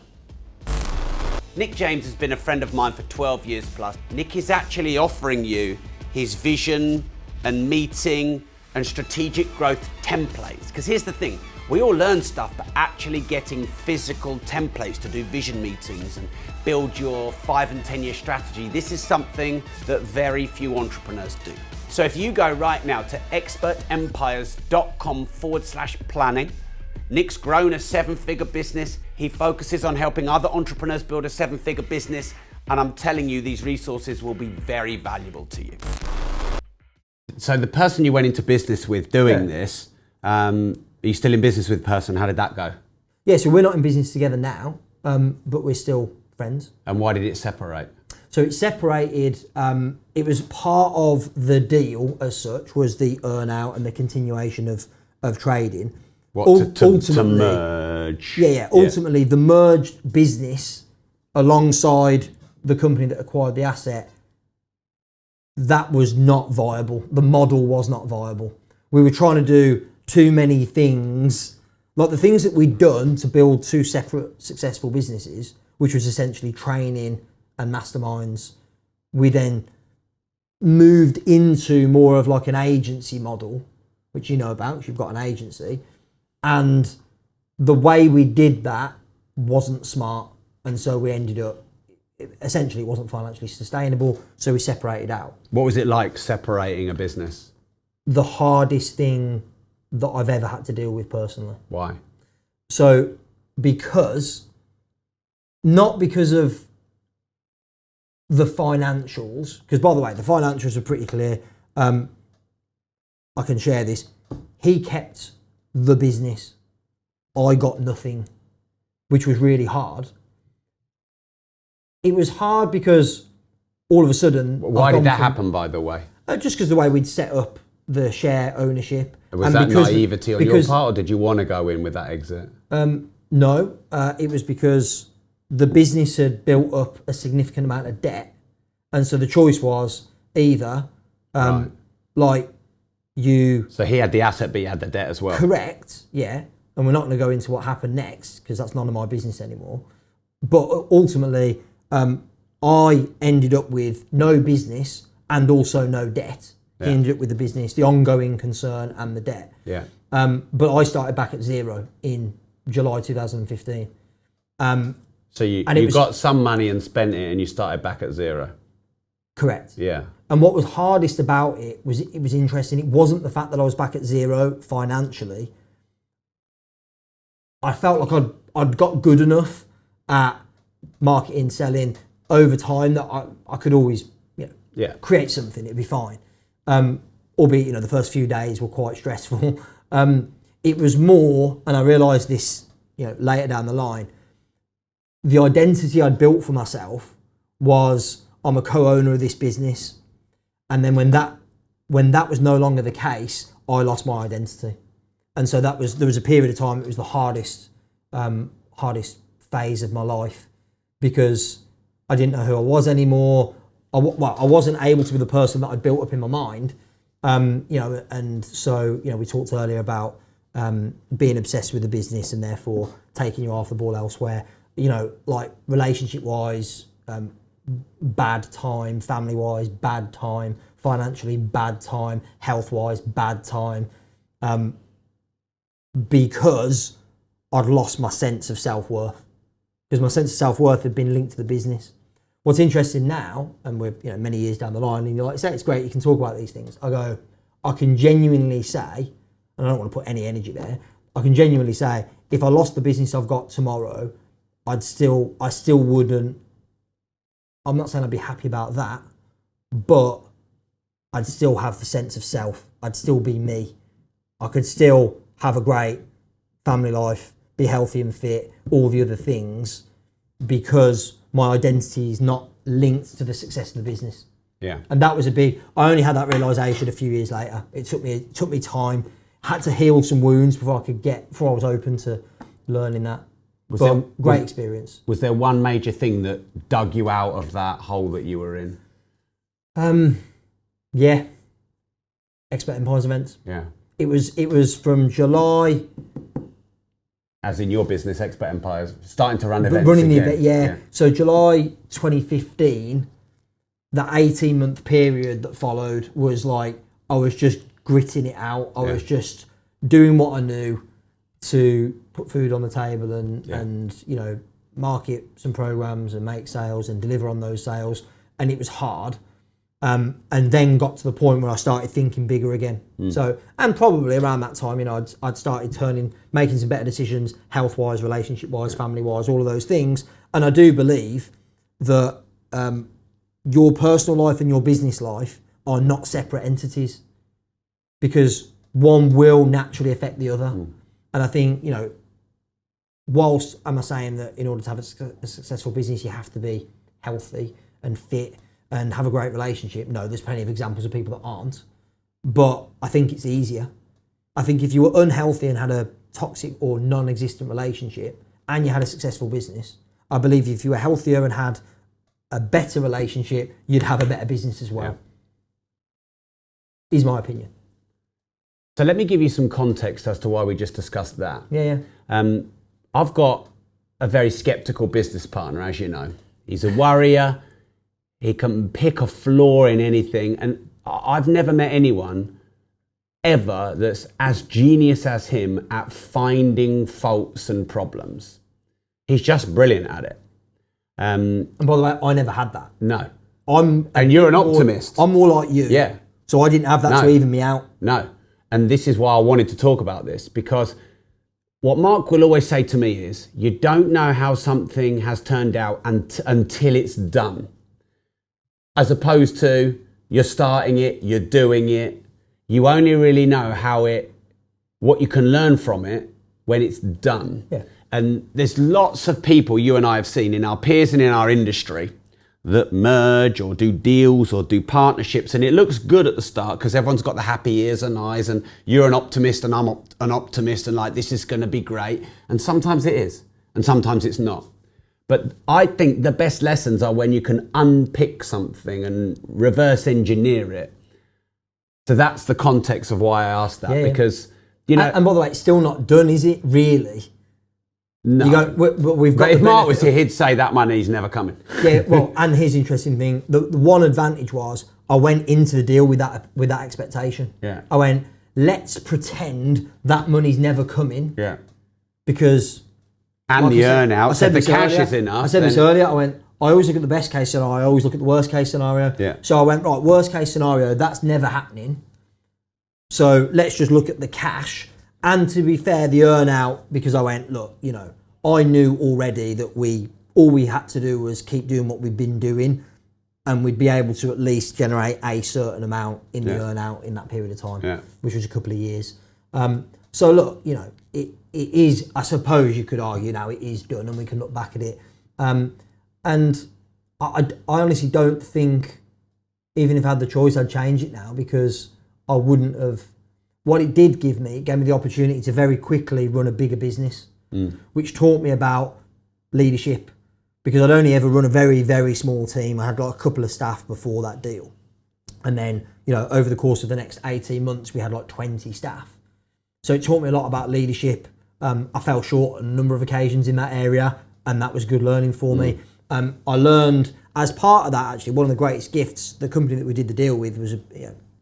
Nick James has been a friend of mine for 12 years plus. Nick is actually offering you his vision and meeting and strategic growth templates. Because here's the thing, we all learn stuff, but actually getting physical templates to do vision meetings and build your 5 and 10 year strategy, this is something that very few entrepreneurs do. So if you go right now to expertempires.com/planning, Nick's grown a 7-figure business. He focuses on helping other entrepreneurs build a 7-figure business. And I'm telling you, these resources will be very valuable to you. So the person you went into business with doing this, are you still in business with the person? How did that go? Yeah, so we're not in business together now, but we're still friends. And why did it separate? So it separated, it was part of the deal as such, was the earn out and the continuation of trading. What, to merge? Yeah. Ultimately, the merged business alongside the company that acquired the asset, that was not viable. The model was not viable. We were trying to do too many things, like the things that we'd done to build two separate successful businesses, which was essentially training and masterminds. We then moved into more of like an agency model, which you know about, because you've got an agency. And the way we did that wasn't smart. And so we ended up, essentially it wasn't financially sustainable, so we separated out. What was it like separating a business? The hardest thing that I've ever had to deal with personally. Why? So not because of the financials, because by the way, the financials are pretty clear. I can share this. He kept the business. I got nothing, which was really hard. It was hard because all of a sudden... Why did that happen, by the way? Just because the way we'd set up the share ownership. Was that naivety on your part, or did you want to go in with that exit? No, it was because the business had built up a significant amount of debt. And so the choice was either like you... So he had the asset, but he had the debt as well. Correct, yeah. And we're not going to go into what happened next because that's none of my business anymore. But ultimately, I ended up with no business and also no debt. He ended up with the business, the ongoing concern and the debt. Yeah. But I started back at zero in July 2015. So you got some money and spent it and you started back at zero. Correct. Yeah. And what was hardest about it was interesting. It wasn't the fact that I was back at zero financially. I felt like I'd got good enough at marketing, selling over time that I could always create something. It'd be fine. Albeit, the first few days were quite stressful. It was more, and I realised this, later down the line, the identity I'd built for myself was I'm a co-owner of this business. And then when that was no longer the case, I lost my identity. And so there was a period of time, it was the hardest phase of my life because I didn't know who I was anymore. I wasn't able to be the person that I'd built up in my mind. And so, we talked earlier about being obsessed with the business and therefore taking your eye off the ball elsewhere. Like relationship-wise, bad time, family-wise, bad time, financially, bad time, health-wise, bad time, because I'd lost my sense of self-worth. Because my sense of self-worth had been linked to the business. What's interesting now, and we're many years down the line, and you're like, say, it's great, you can talk about these things. I can genuinely say, and I don't want to put any energy there, I can genuinely say, if I lost the business I've got tomorrow, I still wouldn't, I'm not saying I'd be happy about that, but I'd still have the sense of self. I'd still be me. I could still have a great family life, be healthy and fit, all the other things, because my identity is not linked to the success of the business. Yeah. And that was I only had that realization a few years later. It took me time, had to heal some wounds before I was open to learning that. Great experience. Was there one major thing that dug you out of that hole that you were in? Yeah. Expert Empires events. Yeah. It was from July. As in your business, Expert Empires, starting to run events running again. The event, yeah. So July 2015, that 18-month period that followed was like, I was just gritting it out. I was just doing what I knew to put food on the table and market some programs and make sales and deliver on those sales. And it was hard. And then got to the point where I started thinking bigger again. So, and probably around that time, I'd started making some better decisions, health-wise, relationship-wise, family-wise, all of those things. And I do believe that your personal life and your business life are not separate entities, because one will naturally affect the other. And I think, whilst am I saying that in order to have a successful business, you have to be healthy and fit and have a great relationship? No, there's plenty of examples of people that aren't. But I think it's easier. I think if you were unhealthy and had a toxic or non-existent relationship and you had a successful business, I believe if you were healthier and had a better relationship, you'd have a better business as well. Is my opinion. So let me give you some context as to why we just discussed that. Yeah. I've got a very skeptical business partner, as you know. He's a worrier. He can pick a flaw in anything. And I've never met anyone ever that's as genius as him at finding faults and problems. He's just brilliant at it. And by the way, I never had that. No. And you're an optimist. I'm more like you. Yeah. So I didn't have that to even me out. No. And this is why I wanted to talk about this, because what Mark will always say to me is, you don't know how something has turned out until it's done. As opposed to you're starting it, you're doing it. You only really know what you can learn from it when it's done. Yeah. And there's lots of people you and I have seen in our peers and in our industry that merge or do deals or do partnerships, and it looks good at the start because everyone's got the happy ears and eyes, and you're an optimist and I'm an optimist, and like, this is going to be great. And sometimes it is, and sometimes it's not. But I think the best lessons are when you can unpick something and reverse engineer it. So that's the context of why I asked that, because, you know. And by the way, it's still not done, is it, really? No. We've got. But if Mark was here, he'd say that money's never coming. Yeah, well, and here's the interesting thing. The one advantage was I went into the deal with that expectation. Yeah. I went, let's pretend that money's never coming. Yeah. Because. And the earn out, if the cash is enough. I said this earlier, I went, I always look at the best case scenario, I always look at the worst case scenario. Yeah. So I went, right, worst case scenario, that's never happening. So let's just look at the cash. And to be fair, the earn out, because I went, look, you know, I knew already that all we had to do was keep doing what we've been doing, and we'd be able to at least generate a certain amount in the earn out in that period of time, which was a couple of years. So look, you know, it is, I suppose you could argue now it is done and we can look back at it. And I honestly don't think, even if I had the choice, I'd change it now, because I wouldn't have. What it did give me, it gave me the opportunity to very quickly run a bigger business, which taught me about leadership, because I'd only ever run a very, very small team. I had like a couple of staff before that deal. And then, you know, over the course of the next 18 months, we had like 20 staff. So it taught me a lot about leadership. I fell short on a number of occasions in that area, and that was good learning for me. I learned as part of that, actually, one of the greatest gifts, the company that we did the deal with was,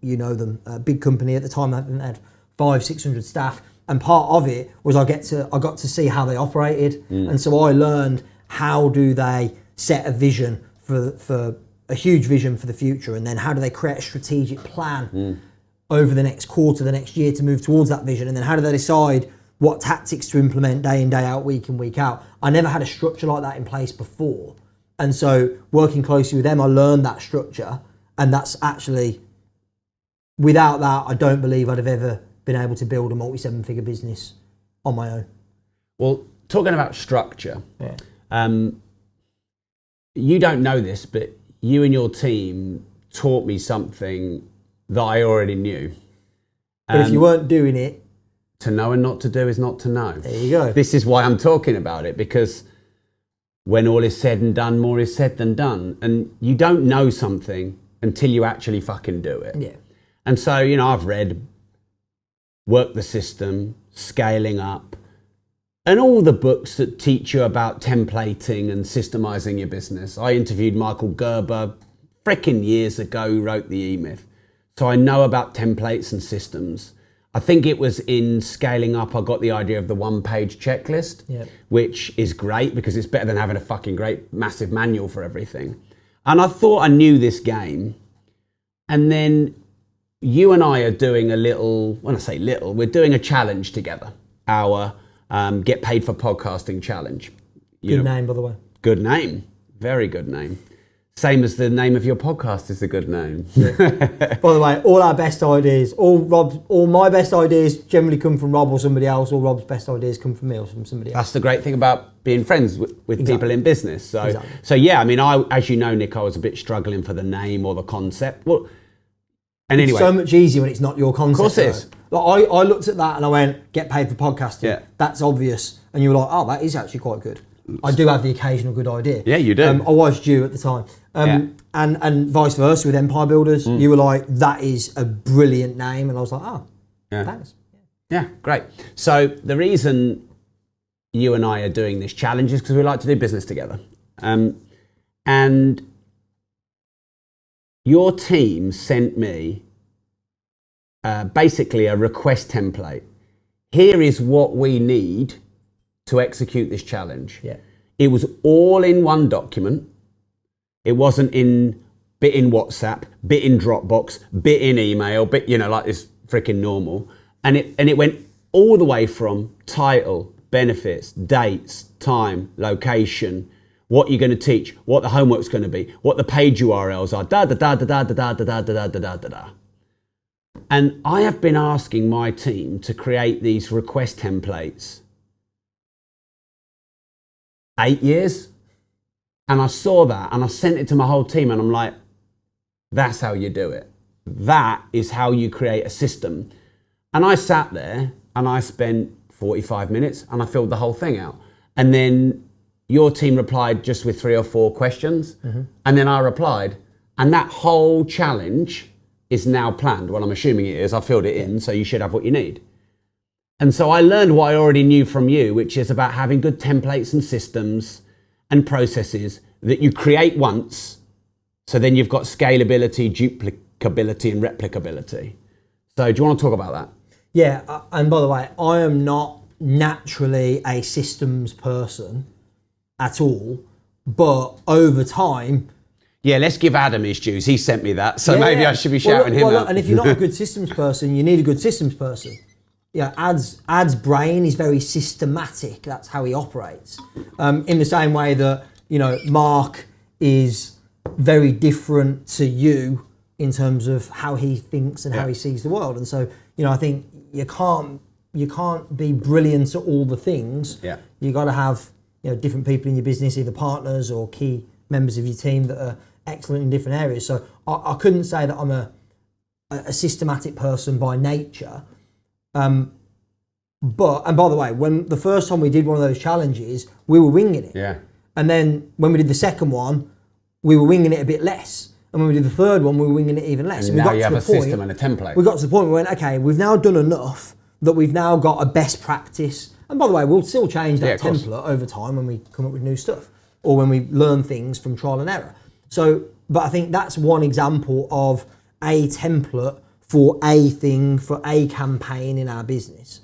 you know them, a big company at the time that had 500-600 staff. And part of it was I got to see how they operated. And so I learned how do they set a vision for a huge vision for the future, and then how do they create a strategic plan over the next quarter, the next year, to move towards that vision, and then how do they decide what tactics to implement day in, day out, week in, week out. I never had a structure like that in place before. And so working closely with them, I learned that structure, and that's actually, without that, I don't believe I'd have ever been able to build a multi-7-figure business on my own. Well, talking about structure, you don't know this, but you and your team taught me something that I already knew. But if you weren't doing it, to know and not to do is not to know. There you go. This is why I'm talking about it, because when all is said and done, more is said than done. And you don't know something until you actually fucking do it. Yeah. And so, you know, I've read Work the System, Scaling Up, and all the books that teach you about templating and systemizing your business. I interviewed Michael Gerber frickin' years ago, who wrote the E-Myth. So I know about templates and systems. I think it was in Scaling Up I got the idea of the one-page checklist, which is great because it's better than having a fucking great massive manual for everything. And I thought I knew this game. And then you and I are doing a little, when I say little, we're doing a challenge together. Our Get Paid for Podcasting challenge. Good name, by the way. Good name. Very good name. Same as the name of your podcast is a good name. Yeah. By the way, all our best ideas, all my best ideas generally come from Rob or somebody else, or Rob's best ideas come from me or from somebody else. That's the great thing about being friends with people in business. So yeah, I mean, as you know, Nick, I was a bit struggling for the name or the concept. Well, and anyway, it's so much easier when it's not your concept. Of course it is. Like I looked at that and I went, get paid for podcasting. Yeah. That's obvious. And you were like, oh, that is actually quite good. I do have the occasional good idea. Yeah, you do. I was due at the time. And vice versa with Empire Builders. You were like, that is a brilliant name. And I was like, oh, thanks. Yeah, great. So the reason you and I are doing this challenge is because we like to do business together. And your team sent me basically a request template. Here is what we need to execute this challenge. Yeah. It was all in one document. It wasn't bit in WhatsApp, bit in Dropbox, bit in email, bit, like this freaking normal. And it went all the way from title, benefits, dates, time, location, what you're going to teach, what the homework's going to be, what the page URLs are, da da da da da da da da da da da da da. And I have been asking my team to create these request templates 8 years. And I saw that and I sent it to my whole team and I'm like, that's how you do it. That is how you create a system. And I sat there and I spent 45 minutes and I filled the whole thing out. And then your team replied just with 3 or 4 questions. And then I replied. And that whole challenge is now planned. Well, I'm assuming it is. I filled it in, so you should have what you need. And so I learned what I already knew from you, which is about having good templates and systems and processes that you create once, so then you've got scalability, duplicability, and replicability. So do you want to talk about that? Yeah, and by the way, I am not naturally a systems person at all, but over time... Yeah, let's give Adam his dues. He sent me that, so maybe I should be shouting him out. And if you're not a good systems person, you need a good systems person. Yeah, Ad's brain is very systematic. That's how he operates. In the same way that, Mark is very different to you in terms of how he thinks and how he sees the world. And so, I think you can't be brilliant at all the things. Yeah. You got to have, different people in your business, either partners or key members of your team that are excellent in different areas. So I couldn't say that I'm a systematic person by nature. And by the way, when the first time we did one of those challenges, we were winging it. Yeah. And then when we did the second one, we were winging it a bit less. And when we did the third one, we were winging it even less. And now you have a system and a template. We got to the point where we went, okay, we've now done enough that we've now got a best practice. And by the way, we'll still change that template over time when we come up with new stuff or when we learn things from trial and error. So, but I think that's one example of a template for a thing, for a campaign in our business.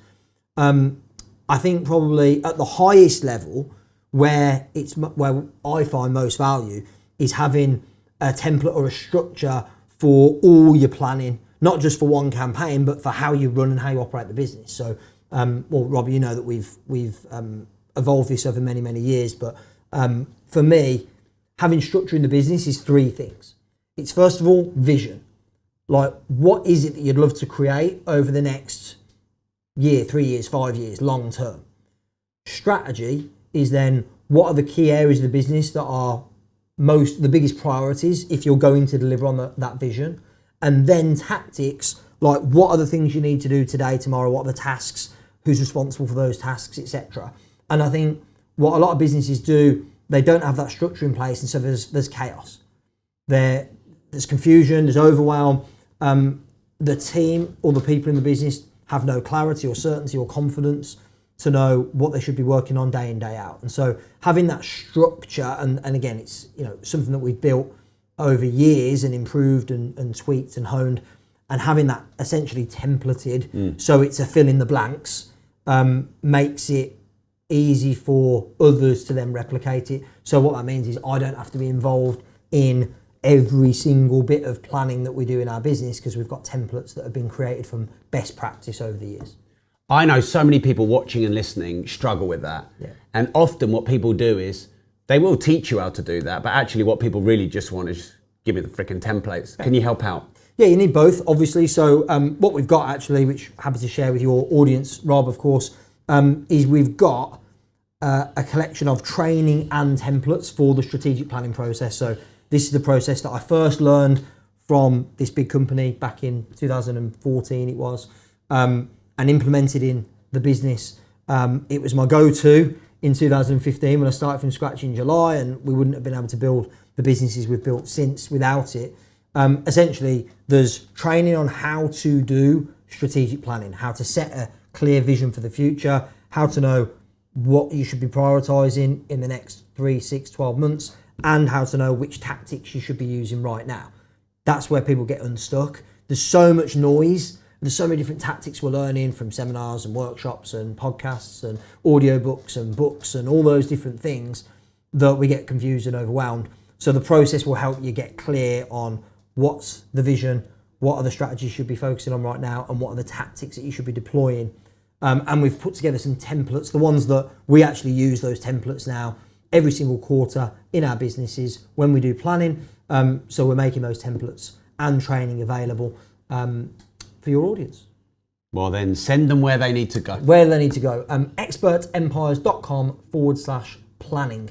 I think probably at the highest level where I find most value is having a template or a structure for all your planning, not just for one campaign, but for how you run and how you operate the business. So, Rob, you know that we've evolved this over many, many years, but for me, having structure in the business is 3 things. It's first of all, vision. Like, what is it that you'd love to create over the next year, 3 years, 5 years, long term? Strategy is then, what are the key areas of the business that are the biggest priorities if you're going to deliver on that vision? And then tactics, like what are the things you need to do today, tomorrow, what are the tasks, who's responsible for those tasks, etc. And I think what a lot of businesses do, they don't have that structure in place, and so there's chaos. There's confusion, there's overwhelm. The team or the people in the business have no clarity or certainty or confidence to know what they should be working on day in, day out. And so having that structure, and again, it's something that we've built over years and improved and tweaked and honed, and having that essentially templated so it's a fill in the blanks, makes it easy for others to then replicate it. So what that means is I don't have to be involved in every single bit of planning that we do in our business because we've got templates that have been created from best practice over the years. I know so many people watching and listening struggle with that. Yeah. And often what people do is They will teach you how to do that, but actually what people really just want is give me the freaking templates. Can you help out? Yeah, you need both, obviously. So what we've got actually, which I'm happy to share with your audience, Rob, of course, is we've got a collection of training and templates for the strategic planning process. So this is the process that I first learned from this big company back in 2014 it was, and implemented in the business. It was my go-to in 2015 when I started from scratch in July, and we wouldn't have been able to build the businesses we've built since without it. Essentially, there's training on how to do strategic planning, how to set a clear vision for the future, how to know what you should be prioritizing in the next 3, 6, 12 months, and how to know which tactics you should be using right now. That's where people get unstuck. There's so much noise. There's so many different tactics we're learning from seminars and workshops and podcasts and audiobooks and books and all those different things that we get confused and overwhelmed. So the process will help you get clear on what's the vision, what are the strategies you should be focusing on right now, and what are the tactics that you should be deploying. And we've put together some templates, the ones that we actually use those templates now every single quarter in our businesses when we do planning. So we're making those templates and training available for your audience. Well, then send them where they need to go. Where they need to go. expertempires.com/planning.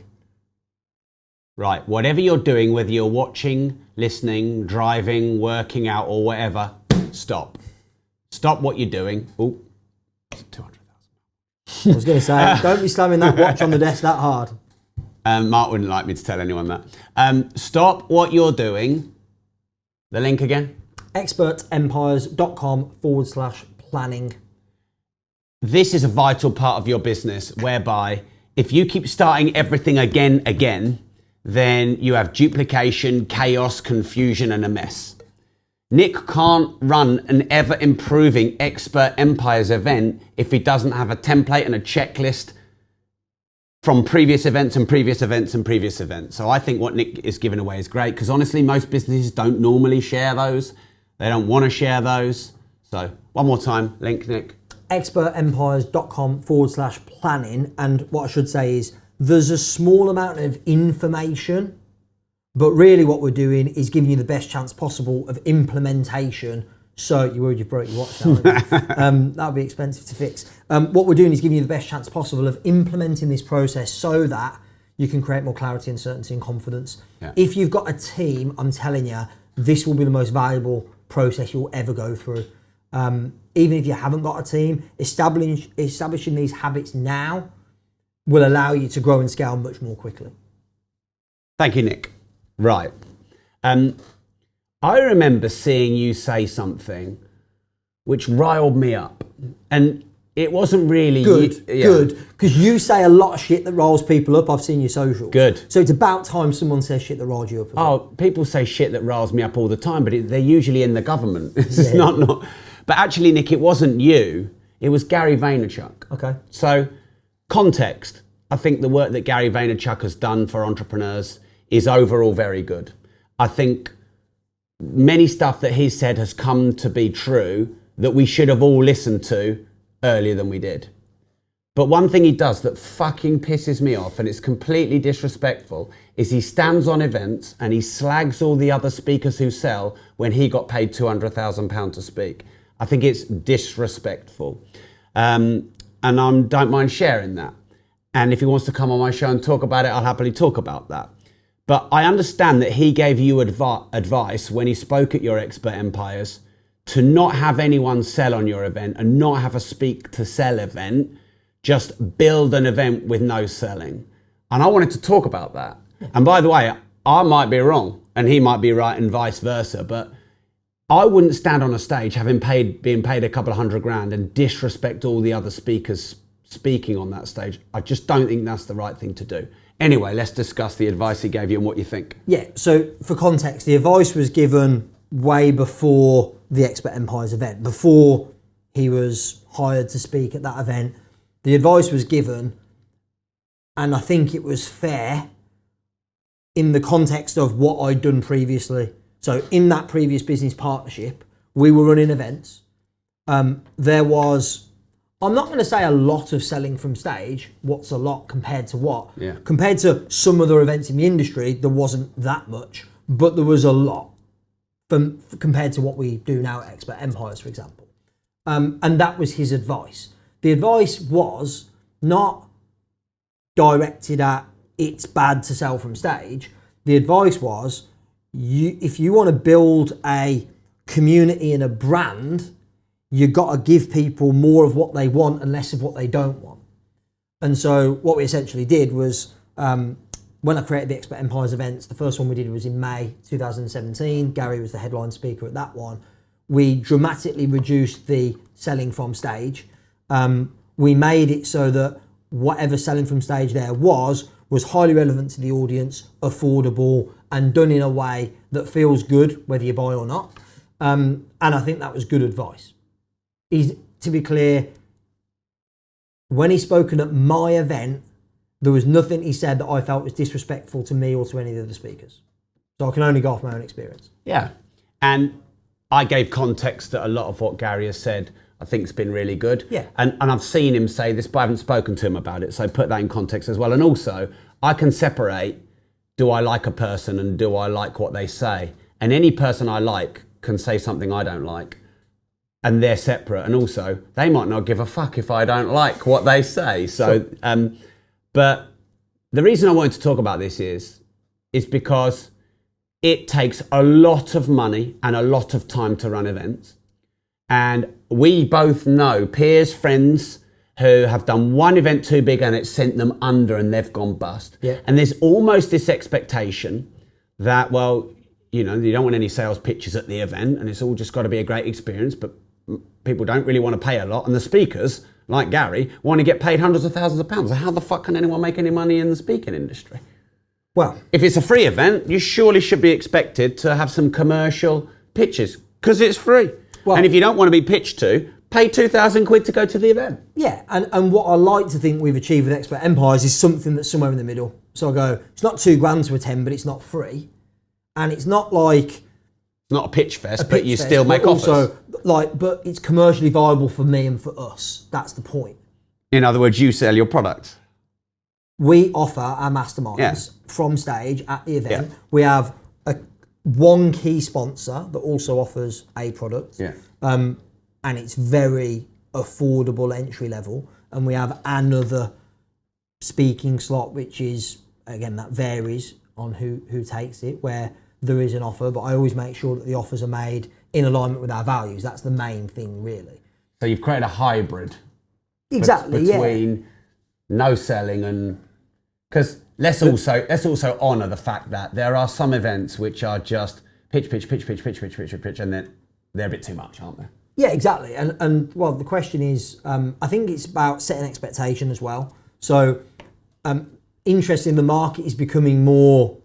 Right, whatever you're doing, whether you're watching, listening, driving, working out, or whatever, stop. Stop what you're doing. Oh, 200,000. I was going to say, don't be slamming that watch on the desk that hard. Mark wouldn't like me to tell anyone that. Stop what you're doing. The link again? expertempires.com/planning. This is a vital part of your business whereby if you keep starting everything again, then you have duplication, chaos, confusion, and a mess. Nick can't run an ever-improving Expert Empires event if he doesn't have a template and a checklist from previous events and previous events and previous events. So I think what Nick is giving away is great because honestly, most businesses don't normally share those. They don't want to share those. So one more time, link, Nick. expertempires.com/planning. And what I should say is there's a small amount of information, but really what we're doing is giving you the best chance possible of implementation. So you're worried you broke your watch now. That would be expensive to fix. What we're doing is giving you the best chance possible of implementing this process so that you can create more clarity and certainty and confidence. Yeah. If you've got a team, I'm telling you, this will be the most valuable process you'll ever go through. Even if you haven't got a team, establishing these habits now will allow you to grow and scale much more quickly. Thank you, Nick. Right. I remember seeing you say something which riled me up. And it wasn't really... Good, because you say a lot of shit that riles people up. I've seen your socials. Good. So it's about time someone says shit that riles you up. People say shit that riles me up all the time, but they're usually in the government. It's not. But actually, Nick, it wasn't you. It was Gary Vaynerchuk. Okay. So, context. I think the work that Gary Vaynerchuk has done for entrepreneurs is overall very good. I think many stuff that he said has come to be true that we should have all listened to earlier than we did. But one thing he does that fucking pisses me off, and it's completely disrespectful, is he stands on events and he slags all the other speakers who sell when he got paid £200,000 to speak. I think it's disrespectful. And I don't mind sharing that. And if he wants to come on my show and talk about it, I'll happily talk about that. But I understand that he gave you advice when he spoke at your Expert Empires to not have anyone sell on your event and not have a speak to sell event, just build an event with no selling. And I wanted to talk about that. And by the way, I might be wrong and he might be right and vice versa, but I wouldn't stand on a stage being paid a couple of $100,000 and disrespect all the other speakers speaking on that stage. I just don't think that's the right thing to do. Anyway, let's discuss the advice he gave you and what you think. Yeah, so for context, the advice was given way before the Expert Empires event, before he was hired to speak at that event. The advice was given, and I think it was fair in the context of what I'd done previously. So in that previous business partnership, we were running events. There was I'm not going to say a lot of selling from stage. What's a lot compared to what? Yeah. Compared to some other events in the industry, there wasn't that much, but there was a lot compared to what we do now at Expert Empires, for example. And that was his advice. The advice was not directed at it's bad to sell from stage. The advice was, if you want to build a community and a brand, you got to give people more of what they want and less of what they don't want. And so what we essentially did was, when I created the Expert Empires events, the first one we did was in May 2017. Gary was the headline speaker at that one. We dramatically reduced the selling from stage. We made it so that whatever selling from stage there was highly relevant to the audience, affordable, and done in a way that feels good, whether you buy or not. And I think that was good advice. To be clear, when he's spoken at my event, there was nothing he said that I felt was disrespectful to me or to any of the other speakers. So I can only go off my own experience. Yeah. And I gave context that a lot of what Gary has said, I think has been really good. Yeah. And I've seen him say this, but I haven't spoken to him about it. So put that in context as well. And also, I can separate, do I like a person and do I like what they say? And any person I like can say something I don't like. And they're separate. And also, they might not give a fuck if I don't like what they say. So, sure. But the reason I wanted to talk about this is because it takes a lot of money and a lot of time to run events. And we both know peers, friends who have done one event too big and it's sent them under and they've gone bust. Yeah. And there's almost this expectation that, well, you know, you don't want any sales pitches at the event and it's all just got to be a great experience, but people don't really want to pay a lot. And the speakers, like Gary, want to get paid hundreds of thousands of pounds. So how the fuck can anyone make any money in the speaking industry? Well, if it's a free event, you surely should be expected to have some commercial pitches because it's free. Well, and if you don't want to be pitched to, pay 2,000 quid to go to the event. Yeah, and what I like to think we've achieved with Expert Empires is something that's somewhere in the middle. So I go, it's not £2,000 to attend, but it's not free. And it's not like... Not a pitch fest, but you still make offers. Also, but it's commercially viable for me and for us. That's the point. In other words, you sell your product. We offer our masterminds from stage at the event. Yeah. We have one key sponsor that also offers a product. Yeah. And it's very affordable entry level. And we have another speaking slot, which is, again, that varies on who takes it, where there is an offer, but I always make sure that the offers are made in alignment with our values. That's the main thing, really. So you've created a hybrid. Exactly, between no selling and... Because let's also honour the fact that there are some events which are just pitch, and then they're a bit too much, aren't they? Yeah, exactly. And well, the question is, I think it's about setting expectation as well. So interest in the market is becoming more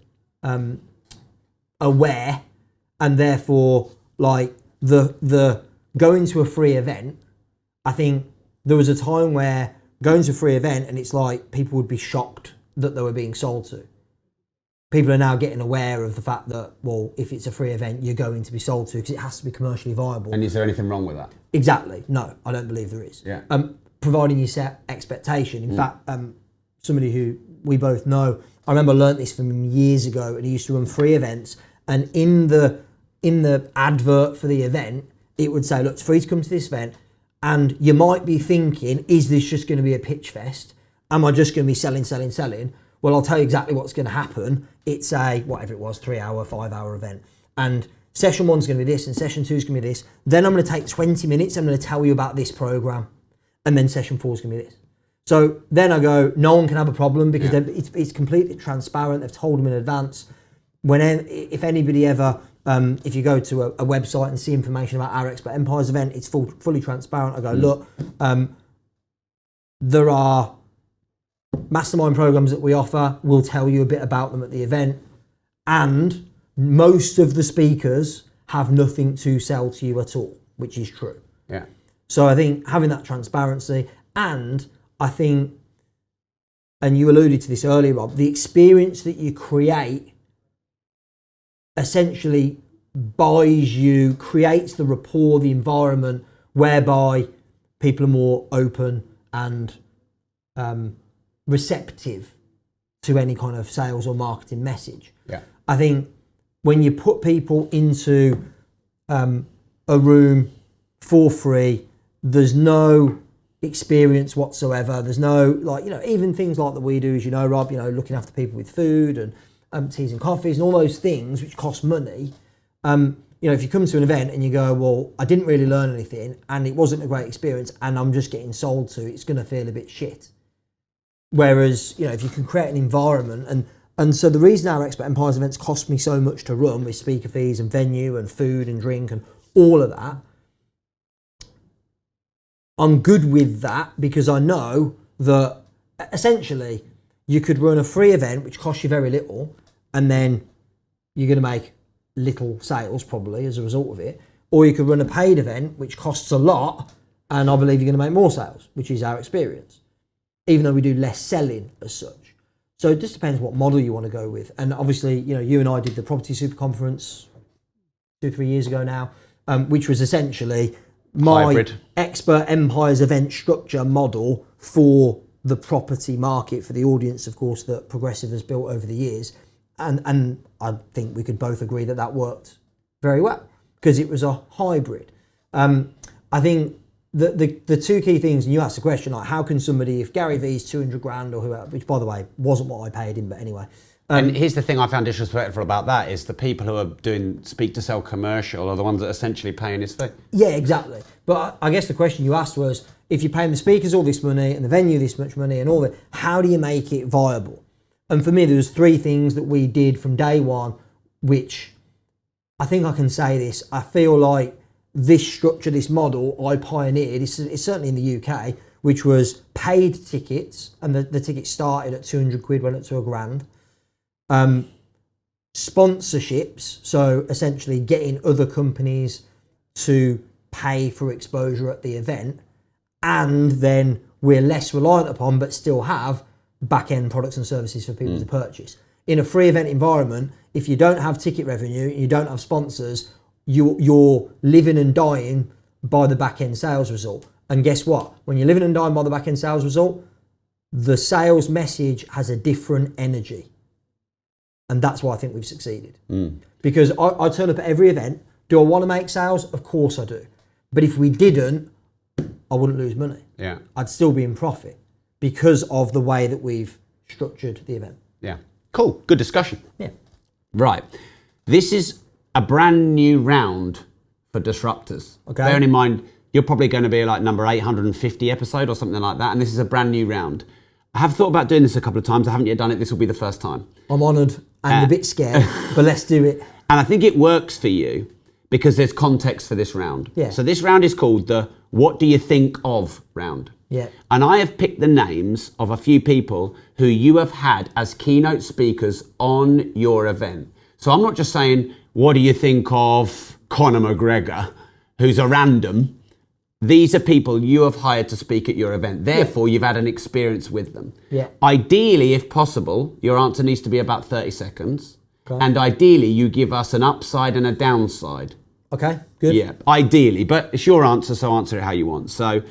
aware, and therefore, like the going to a free event, I think there was a time where going to a free event and it's like people would be shocked that they were being sold to. People are now getting aware of the fact that, well, if it's a free event, you're going to be sold to because it has to be commercially viable. And is there anything wrong with that? Exactly. No, I don't believe there is. Yeah. Providing you set expectation. In fact, somebody who we both know, I remember I learnt this from him years ago, and he used to run free events. And in the advert for the event, it would say, look, it's free to come to this event. And you might be thinking, is this just going to be a pitch fest? Am I just going to be selling? Well, I'll tell you exactly what's going to happen. It's a, whatever it was, 3-hour, 5-hour event. And session 1's going to be this, and session 2's going to be this. Then I'm going to take 20 minutes. I'm going to tell you about this program. And then session 4's going to be this. So then I go, no one can have a problem because it's completely transparent. They've told them in advance. If anybody ever, if you go to a website and see information about our Expert Empires event, it's fully transparent. I go, look, there are mastermind programs that we offer. We'll tell you a bit about them at the event. And most of the speakers have nothing to sell to you at all, which is true. Yeah. So I think having that transparency, and I think, and you alluded to this earlier, Rob, the experience that you create essentially creates the rapport, the environment whereby people are more open and receptive to any kind of sales or marketing message. Yeah. I think when you put people into a room for free, there's no experience whatsoever. There's no, like, even things like that we do, as you know, Rob, looking after people with food and teas and coffees and all those things which cost money. If you come to an event and you go, well, I didn't really learn anything and it wasn't a great experience and I'm just getting sold to, it's going to feel a bit shit. Whereas, if you can create an environment, and so the reason our Expert Empires events cost me so much to run with speaker fees and venue and food and drink and all of that, I'm good with that because I know that essentially you could run a free event which costs you very little and then you're going to make little sales probably as a result of it, or you could run a paid event which costs a lot and I believe you're going to make more sales, which is our experience, even though we do less selling as such. So it just depends what model you want to go with. And obviously, you and I did the Property Super Conference 2-3 years ago now, which was essentially my hybrid Expert Empires event structure model for the property market, for the audience, of course, that Progressive has built over the years. And I think we could both agree that that worked very well because it was a hybrid. I think the two key things, and you asked the question, like how can somebody, if Gary Vee's 200 grand or whoever, which by the way wasn't what I paid him, but anyway. And here's the thing I found disrespectful about that is the people who are doing speak to sell commercial are the ones that are essentially paying his fee. Yeah, exactly. But I guess the question you asked was, if you're paying the speakers all this money and the venue this much money and all that, how do you make it viable? And for me, there was 3 things that we did from day one, which I think I can say this, I feel like this structure, this model I pioneered, it's certainly in the UK, which was paid tickets, and the tickets started at 200 quid, went up to £1,000. Sponsorships, so essentially getting other companies to pay for exposure at the event, and then we're less reliant upon, but still have back-end products and services for people to purchase. In a free event environment, if you don't have ticket revenue, you don't have sponsors, you're living and dying by the back-end sales result. And guess what? When you're living and dying by the back-end sales result, the sales message has a different energy. And that's why I think we've succeeded. Because I turn up at every event. Do I want to make sales? Of course I do. But if we didn't, I wouldn't lose money. Yeah. I'd still be in profit because of the way that we've structured the event. Yeah. Cool. Good discussion. Yeah. Right. This is a brand new round for disruptors. Okay. Bearing in mind, you're probably going to be like number 850 episode or something like that. And this is a brand new round. I have thought about doing this a couple of times. I haven't yet done it. This will be the first time. I'm honoured and a bit scared, but let's do it. And I think it works for you because there's context for this round. Yeah. So this round is called the What Do You Think Of round. Yeah. And I have picked the names of a few people who you have had as keynote speakers on your event. So I'm not just saying, what do you think of Conor McGregor, who's a random. These are people you have hired to speak at your event. Therefore, you've had an experience with them. Yeah. Ideally, if possible, your answer needs to be about 30 seconds. Okay. And ideally, you give us an upside and a downside. Okay, good. Yeah, ideally. But it's your answer, so answer it how you want. So,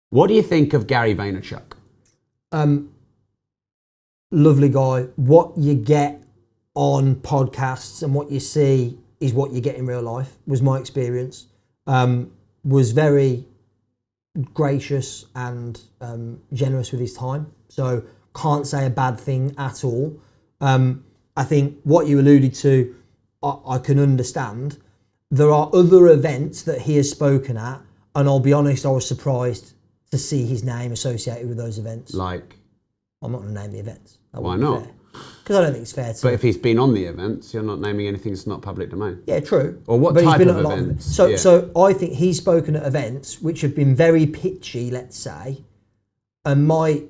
what do you think of Gary Vaynerchuk? Lovely guy. What you get on podcasts and what you see is what you get in real life, was my experience. Was very gracious and generous with his time. So can't say a bad thing at all. I think what you alluded to, I can understand. There are other events that he has spoken at, and I'll be honest, I was surprised to see his name associated with those events. Like? I'm not going to name the events. Why not? Because I don't think it's fair to. But if he's been on the events, you're not naming anything that's not public domain. Yeah, true. Or what but type he's been of at a lot events? So I think he's spoken at events which have been very pitchy, let's say, and my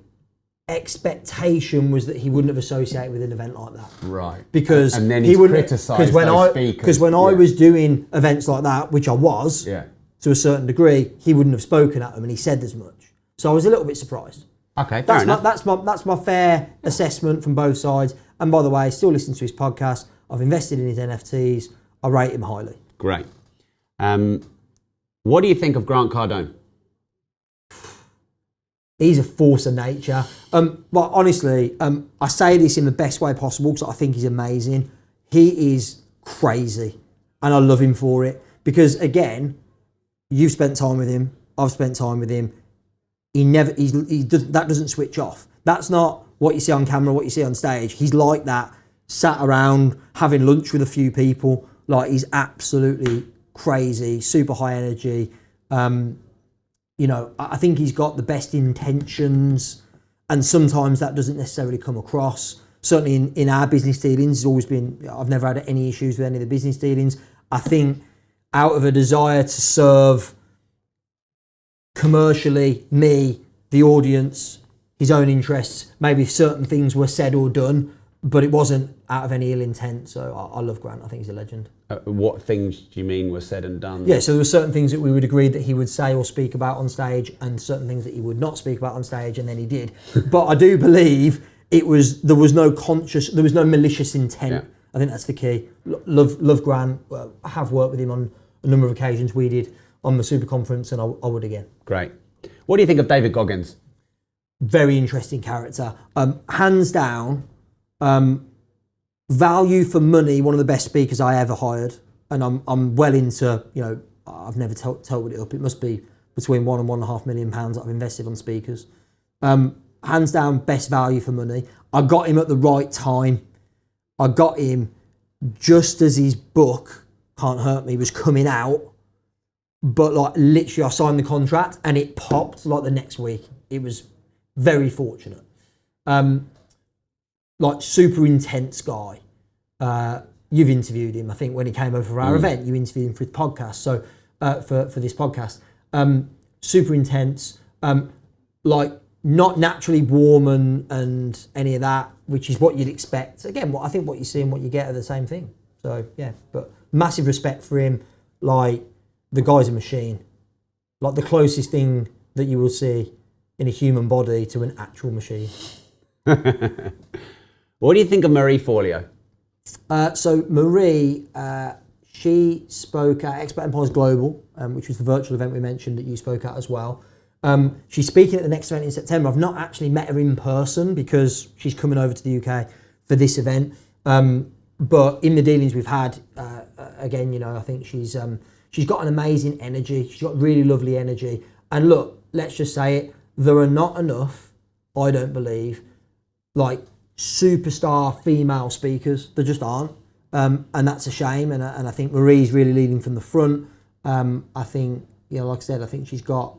expectation was that he wouldn't have associated with an event like that. Right. Because and then he he's wouldn't, criticised those speakers. Because when I was doing events like that, which I was, to a certain degree, he wouldn't have spoken at them, and he said as much. So I was a little bit surprised. Okay, fair enough. That's my fair assessment from both sides. And by the way, I still listen to his podcast. I've invested in his NFTs. I rate him highly. Great. What do you think of Grant Cardone? He's a force of nature. But honestly, I say this in the best way possible because I think he's amazing. He is crazy, and I love him for it. Because again, you've spent time with him. I've spent time with him. That doesn't switch off. That's not what you see on camera, what you see on stage. He's like that, sat around having lunch with a few people. Like, he's absolutely crazy, super high energy. You know, I think he's got the best intentions, and sometimes that doesn't necessarily come across. Certainly in our business dealings, it's always been, I've never had any issues with any of the business dealings. I think out of a desire to serve commercially me, the audience, his own interests, maybe certain things were said or done, but it wasn't out of any ill intent. So I love Grant. I think he's a legend. What things do you mean were said and done? Yeah, so there were certain things that we would agree that he would say or speak about on stage, and certain things that he would not speak about on stage, and then he did. But I do believe there was no malicious intent. Yeah. I think that's the key. Love Grant. I have worked with him on a number of occasions. We did on the Super Conference, and I would again. Great. What do you think of David Goggins? Very interesting character. Hands down, value for money, one of the best speakers I ever hired. And I'm well into, you know, I've never totaled it up. It must be between £1 and £1.5 million that I've invested on speakers. Hands down, best value for money. I got him at the right time. I got him just as his book, Can't Hurt Me, was coming out. But like literally I signed the contract and it popped like the next week. It was very fortunate. Like super intense guy. You've interviewed him. I think when he came over for our event, you interviewed him for his podcast. So for this podcast, super intense, like not naturally warm and any of that, which is what you'd expect. Again, I think what you see and what you get are the same thing. So yeah, but massive respect for him. Like, the guy's a machine. Like the closest thing that you will see in a human body to an actual machine. What do you think of Marie Forleo? So Marie, she spoke at Expert Empires Global, which was the virtual event we mentioned that you spoke at as well. She's speaking at the next event in September. I've not actually met her in person because she's coming over to the UK for this event. But in the dealings we've had, again, you know, I think she's got an amazing energy. She's got really lovely energy. And look, let's just say it, there are not enough, I don't believe, like superstar female speakers. There just aren't. And that's a shame. And I think Marie's really leading from the front. I think, you know, like I said, I think she's got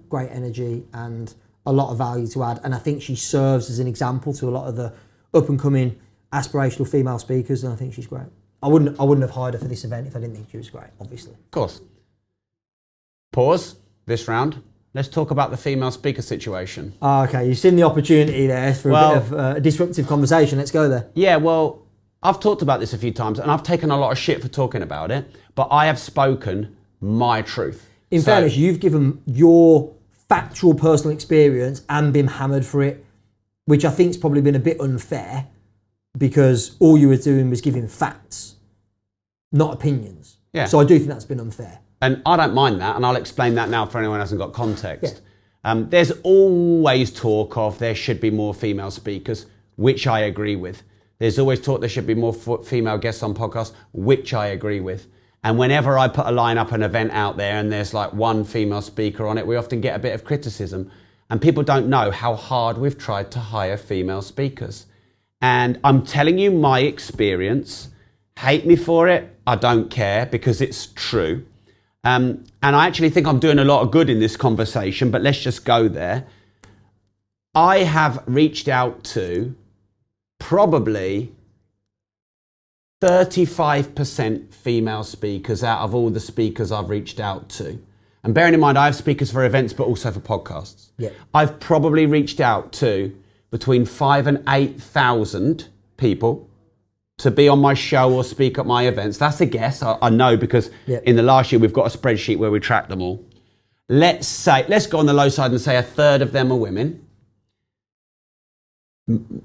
great energy and a lot of value to add. And I think she serves as an example to a lot of the up and coming aspirational female speakers. And I think she's great. I wouldn't have hired her for this event if I didn't think she was great, obviously. Of course. Pause this round. Let's talk about the female speaker situation. Okay, you've seen the opportunity there for a bit of a disruptive conversation. Let's go there. Yeah, well, I've talked about this a few times and I've taken a lot of shit for talking about it, but I have spoken my truth. In fairness, you've given your factual personal experience and been hammered for it, which I think's probably been a bit unfair because all you were doing was giving facts, not opinions. Yeah. So I do think that's been unfair. And I don't mind that, and I'll explain that now for anyone who hasn't got context. Yeah. There's always talk of there should be more female speakers, which I agree with. There's always talk there should be more female guests on podcasts, which I agree with. And whenever I put a line up, an event out there, and there's like one female speaker on it, we often get a bit of criticism. And people don't know how hard we've tried to hire female speakers. And I'm telling you my experience. Hate me for it, I don't care, because it's true. And I actually think I'm doing a lot of good in this conversation, but let's just go there. I have reached out to probably 35% female speakers out of all the speakers I've reached out to. And bearing in mind, I have speakers for events, but also for podcasts. Yeah. I've probably reached out to between 5,000 and 8,000 people to be on my show or speak at my events. That's a guess, I know, because in the last year, we've got a spreadsheet where we track them all. Let's go on the low side and say a third of them are women.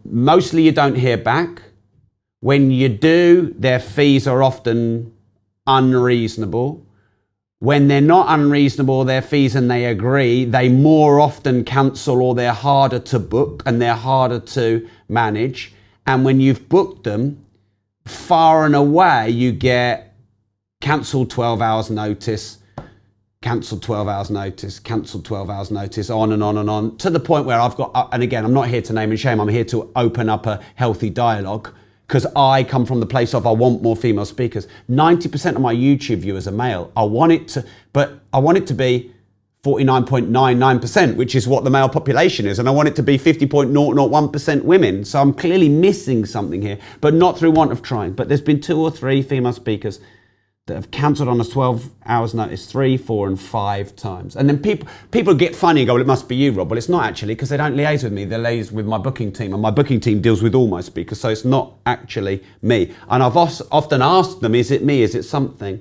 Mostly you don't hear back. When you do, their fees are often unreasonable. when they're not unreasonable, their fees, and they agree, they more often cancel, or they're harder to book and they're harder to manage. And when you've booked them, far and away, you get cancelled 12 hours notice, cancelled 12 hours notice, cancelled 12 hours notice, on and on and on, to the point where I've got, and again, I'm not here to name and shame, I'm here to open up a healthy dialogue, because I come from the place of I want more female speakers. 90% of my YouTube viewers are male. I want it to be 49.99%, which is what the male population is, and I want it to be 50.001% women. So I'm clearly missing something here, but not through want of trying. But there's been 2 or 3 female speakers that have cancelled on us 12 hours notice 3, 4, and 5 times. And then people get funny and go, well, it must be you, Rob. Well, it's not actually, because they don't liaise with me. They liaise with my booking team, and my booking team deals with all my speakers. So it's not actually me. And I've often asked them, is it me? Is it something?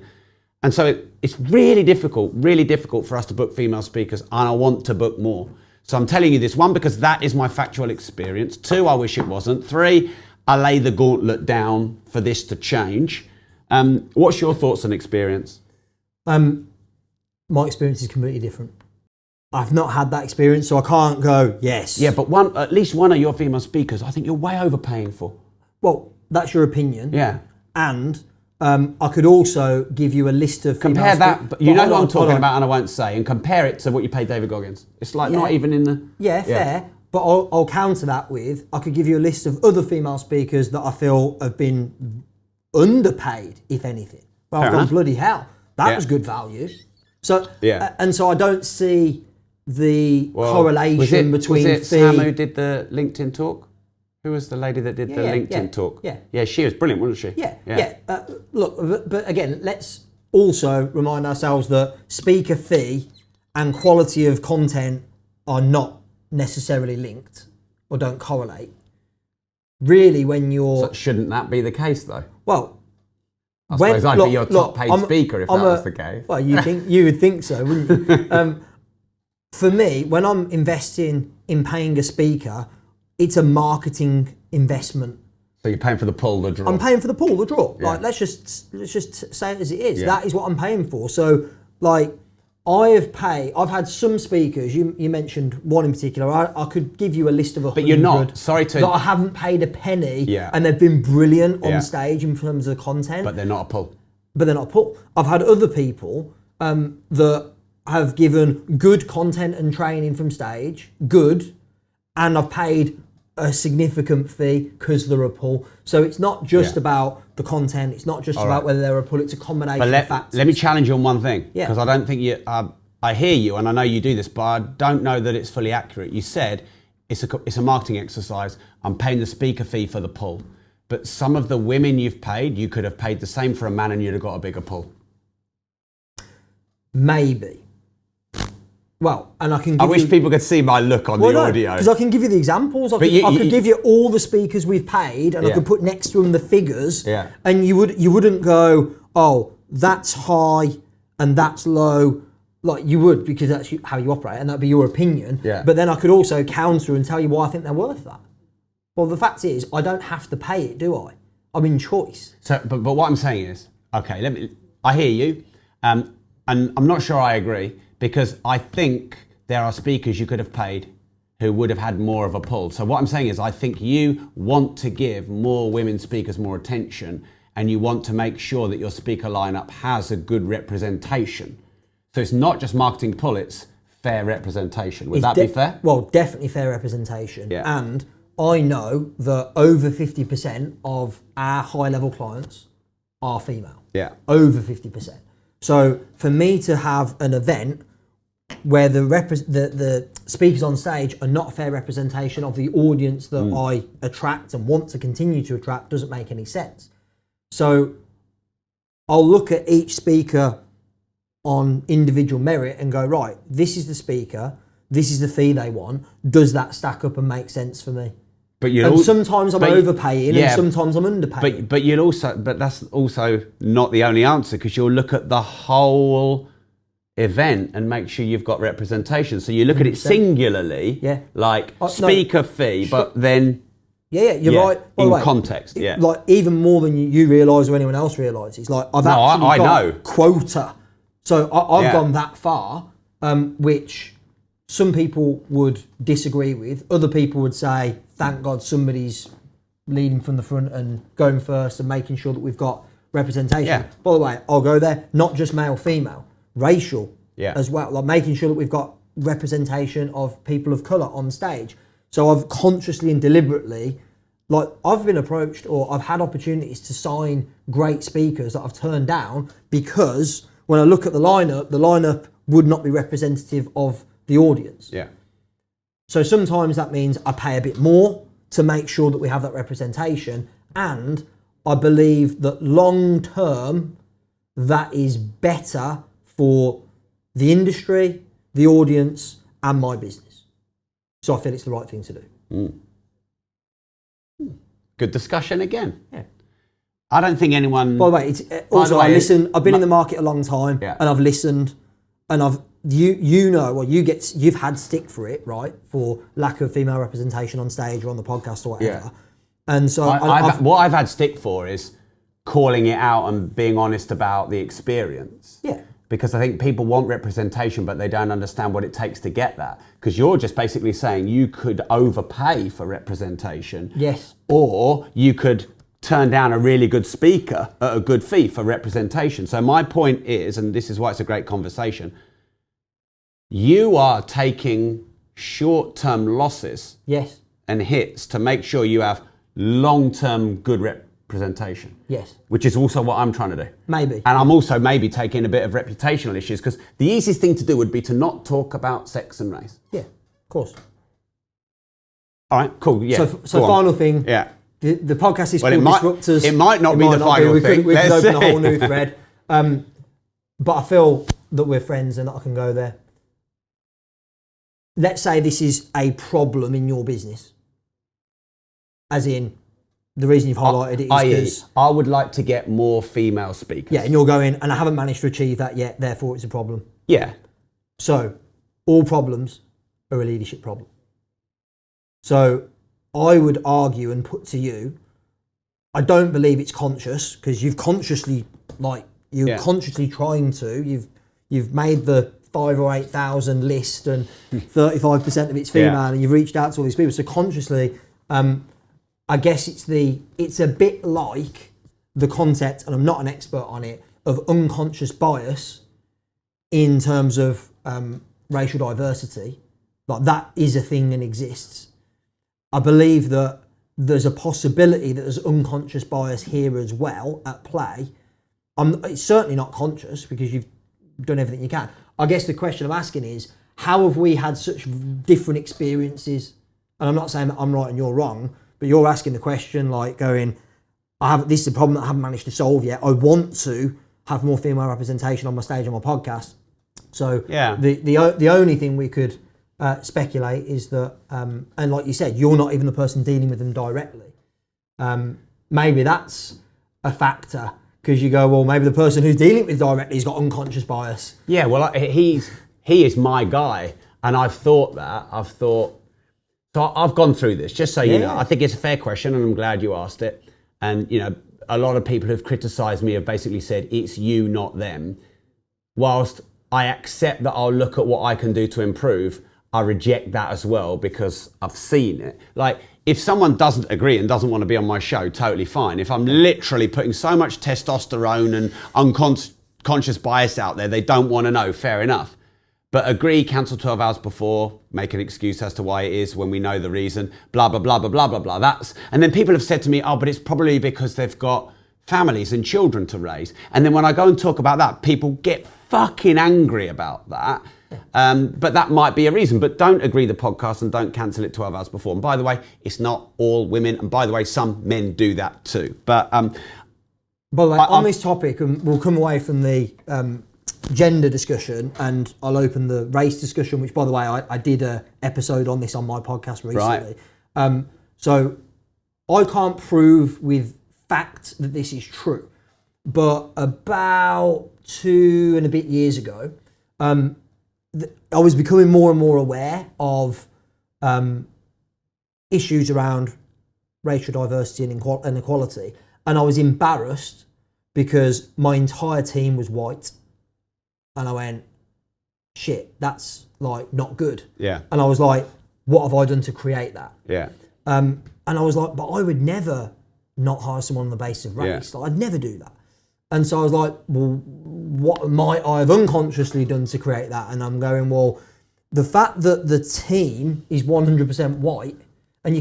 And so it's really difficult for us to book female speakers, and I want to book more. So I'm telling you this, 1, because that is my factual experience. 2, I wish it wasn't. 3, I lay the gauntlet down for this to change. What's your thoughts and experience? My experience is completely different. I've not had that experience, so I can't go, yes. Yeah, but at least one of your female speakers, I think you're way overpaying for. Well, that's your opinion. Yeah. And I could also give you a list of compare that, but you know what I'm talking about, and I won't say, and compare it to what you paid David Goggins. It's like not even in the... Yeah, fair. But I'll counter that with, I could give you a list of other female speakers that I feel have been underpaid, if anything. Well, I've gone, bloody hell, that was good value. So, and so I don't see the correlation between was it Sam who did the LinkedIn talk? Who was the lady that did the LinkedIn talk? Yeah, she was brilliant, wasn't she? Yeah. Look, but again, let's also remind ourselves that speaker fee and quality of content are not necessarily linked or don't correlate. Really, when you're... So shouldn't that be the case, though? Well, I suppose I'd be your top paid speaker if that was the case. Well, you would think so, wouldn't you? For me, when I'm investing in paying a speaker, it's a marketing investment. So you're paying for the pull, the draw. I'm paying for the pull, the draw. Yeah. Like let's just say it as it is. Yeah. That is what I'm paying for. So like I've had some speakers, you mentioned one in particular, I could give you a list of 100. But you're not, that I haven't paid a penny and they've been brilliant on stage in terms of content. But they're not a pull. I've had other people that have given good content and training from stage, and I've paid a significant fee because they're a pull. So it's not just about the content, it's not just about whether they're a pull, it's a combination of factors. Let me challenge you on one thing, because I don't think you, I hear you and I know you do this, but I don't know that it's fully accurate. You said it's a marketing exercise, I'm paying the speaker fee for the pull. But some of the women you've paid, you could have paid the same for a man and you'd have got a bigger pull. Maybe. Well, and I can. I wish people could see my look on the audio, because I can give you the examples. I could give you all the speakers we've paid, and I could put next to them the figures. Yeah. And you wouldn't go, oh, that's high and that's low, like you would, because that's how you operate, and that'd be your opinion. Yeah. But then I could also counter and tell you why I think they're worth that. Well, the fact is, I don't have to pay it, do I? I'm in choice. So, but what I'm saying is, okay, I hear you, and I'm not sure I agree. Because I think there are speakers you could have paid who would have had more of a pull. So what I'm saying is I think you want to give more women speakers more attention, and you want to make sure that your speaker lineup has a good representation. So it's not just marketing pull, it's fair representation. Would that be fair? Well, definitely fair representation. Yeah. And I know that over 50% of our high-level clients are female. Yeah. Over 50%. So for me to have an event where the speakers on stage are not a fair representation of the audience that I attract and want to continue to attract doesn't make any sense. So I'll look at each speaker on individual merit and go, right, this is the speaker, this is the fee they want. Does that stack up and make sense for me? But sometimes I'm overpaying and sometimes I'm underpaying. But that's also not the only answer, because you'll look at the whole event and make sure you've got representation. So you look 100%. At it singularly, like speaker fee, but then you're right. In context, like even more than you realise or anyone else realises. Like I've actually got quota. So I've gone that far, which some people would disagree with. Other people would say, thank God somebody's leading from the front and going first and making sure that we've got representation. Yeah. By the way, I'll go there, not just male, female, racial as well, like making sure that we've got representation of people of colour on stage. So I've consciously and deliberately, like I've been approached or I've had opportunities to sign great speakers that I've turned down because when I look at the lineup would not be representative of the audience. Yeah. So sometimes that means I pay a bit more to make sure that we have that representation, and I believe that long term that is better for the industry, the audience, and my business. So I feel it's the right thing to do. Good discussion again. Yeah. I don't think anyone. By the way, I listen. I've been in the market a long time, and I've listened, and you've had stick for it, right? For lack of female representation on stage or on the podcast or whatever. Yeah. And so what I've had stick for is calling it out and being honest about the experience. Yeah. Because I think people want representation, but they don't understand what it takes to get that. Because you're just basically saying you could overpay for representation. Yes. Or you could turn down a really good speaker at a good fee for representation. So my point is, and this is why it's a great conversation, you are taking short-term losses and hits to make sure you have long-term good representation. Yes. Which is also what I'm trying to do. Maybe. And I'm also maybe taking a bit of reputational issues because the easiest thing to do would be to not talk about sex and race. Yeah, of course. All right, cool. Yeah. So final thing. Yeah. The podcast is called Disruptors. It might not be the final thing. We could open a whole new thread. But I feel that we're friends and that I can go there. Let's say this is a problem in your business. As in, the reason you've highlighted it is because I would like to get more female speakers. Yeah, and you're going, and I haven't managed to achieve that yet, therefore it's a problem. Yeah. So, all problems are a leadership problem. So, I would argue and put to you, I don't believe it's conscious, because you've consciously, consciously trying to, you've made the 5,000 or 8,000 list and 35% of it's female and you've reached out to all these people. So consciously, I guess it's a bit like the concept, and I'm not an expert on it, of unconscious bias in terms of racial diversity. Like that is a thing and exists. I believe that there's a possibility that there's unconscious bias here as well at play. It's certainly not conscious because you've done everything you can. I guess the question I'm asking is, how have we had such different experiences? And I'm not saying that I'm right and you're wrong, but you're asking the question like going, this is a problem that I haven't managed to solve yet. I want to have more female representation on my stage on my podcast. So the only thing we could speculate is that, and like you said, you're not even the person dealing with them directly. Maybe that's a factor. Because you go, well, maybe the person who's dealing with directly has got unconscious bias. Yeah, well, he is my guy, and I've thought. So I've gone through this, just so you know. I think it's a fair question, and I'm glad you asked it. And you know, a lot of people who've criticised me have basically said it's you, not them. Whilst I accept that I'll look at what I can do to improve, I reject that as well because I've seen it. Like, if someone doesn't agree and doesn't want to be on my show, totally fine. If I'm literally putting so much testosterone and unconscious bias out there, they don't want to know, fair enough. But agree, cancel 12 hours before, make an excuse as to why it is when we know the reason, blah, blah, blah, blah, blah, blah, blah. And then people have said to me, oh, but it's probably because they've got families and children to raise. And then when I go and talk about that, people get fucking angry about that. But that might be a reason. But don't agree the podcast and don't cancel it 12 hours before. And by the way, it's not all women. And by the way, some men do that too. But by the way, on this topic, and we'll come away from the gender discussion and I'll open the race discussion, which by the way, I did an episode on this on my podcast recently. Right. So I can't prove with fact that this is true. But about 2 and a bit years ago, I was becoming more and more aware of issues around racial diversity and inequality. And I was embarrassed because my entire team was white. And I went, shit, that's like not good. Yeah. And I was like, what have I done to create that? Yeah. And I was like, but I would never not hire someone on the basis of race. Yeah. Like, I'd never do that. And so I was like, well, what might I have unconsciously done to create that? And I'm going, well, the fact that the team is 100% white, and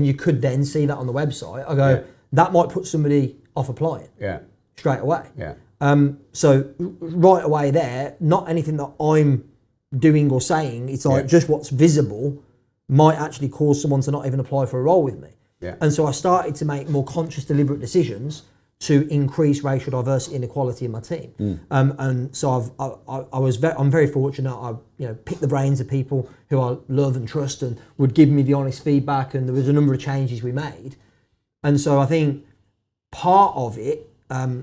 you could then see that on the website, I go, that might put somebody off applying straight away. Yeah. So right away there, not anything that I'm doing or saying, it's like just what's visible might actually cause someone to not even apply for a role with me. Yeah. And so I started to make more conscious, deliberate decisions to increase racial diversity and equality in my team. And so I'm very fortunate. I picked the brains of people who I love and trust and would give me the honest feedback, and there was a number of changes we made. And so I think part of it,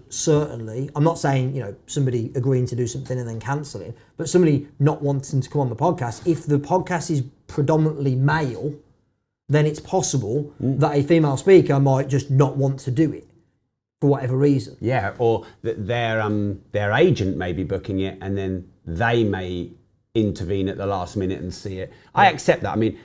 certainly, I'm not saying, somebody agreeing to do something and then cancelling, but somebody not wanting to come on the podcast, if the podcast is predominantly male, then it's possible that a female speaker might just not want to do it for whatever reason. Yeah, or their agent may be booking it and then they may intervene at the last minute and see it. I accept that. I mean,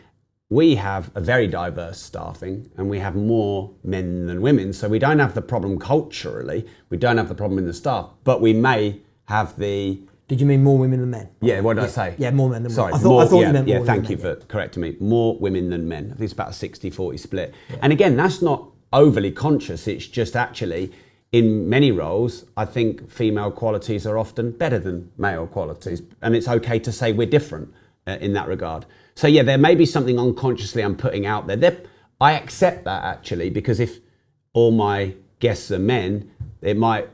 we have a very diverse staffing and we have more men than women, so we don't have the problem culturally, we don't have the problem in the staff, but we may have the... Did you mean more women than men? Yeah, what did I say? Yeah, more men than Sorry, women. I thought you meant more women thank than you men. for correcting me. More women than men. I think it's about a 60-40 split. Yeah. And again, that's not overly conscious, it's just actually, in many roles, I think female qualities are often better than male qualities, and it's okay to say we're different in that regard. So yeah, there may be something unconsciously I'm putting out there. I accept that actually, because if all my guests are men, it might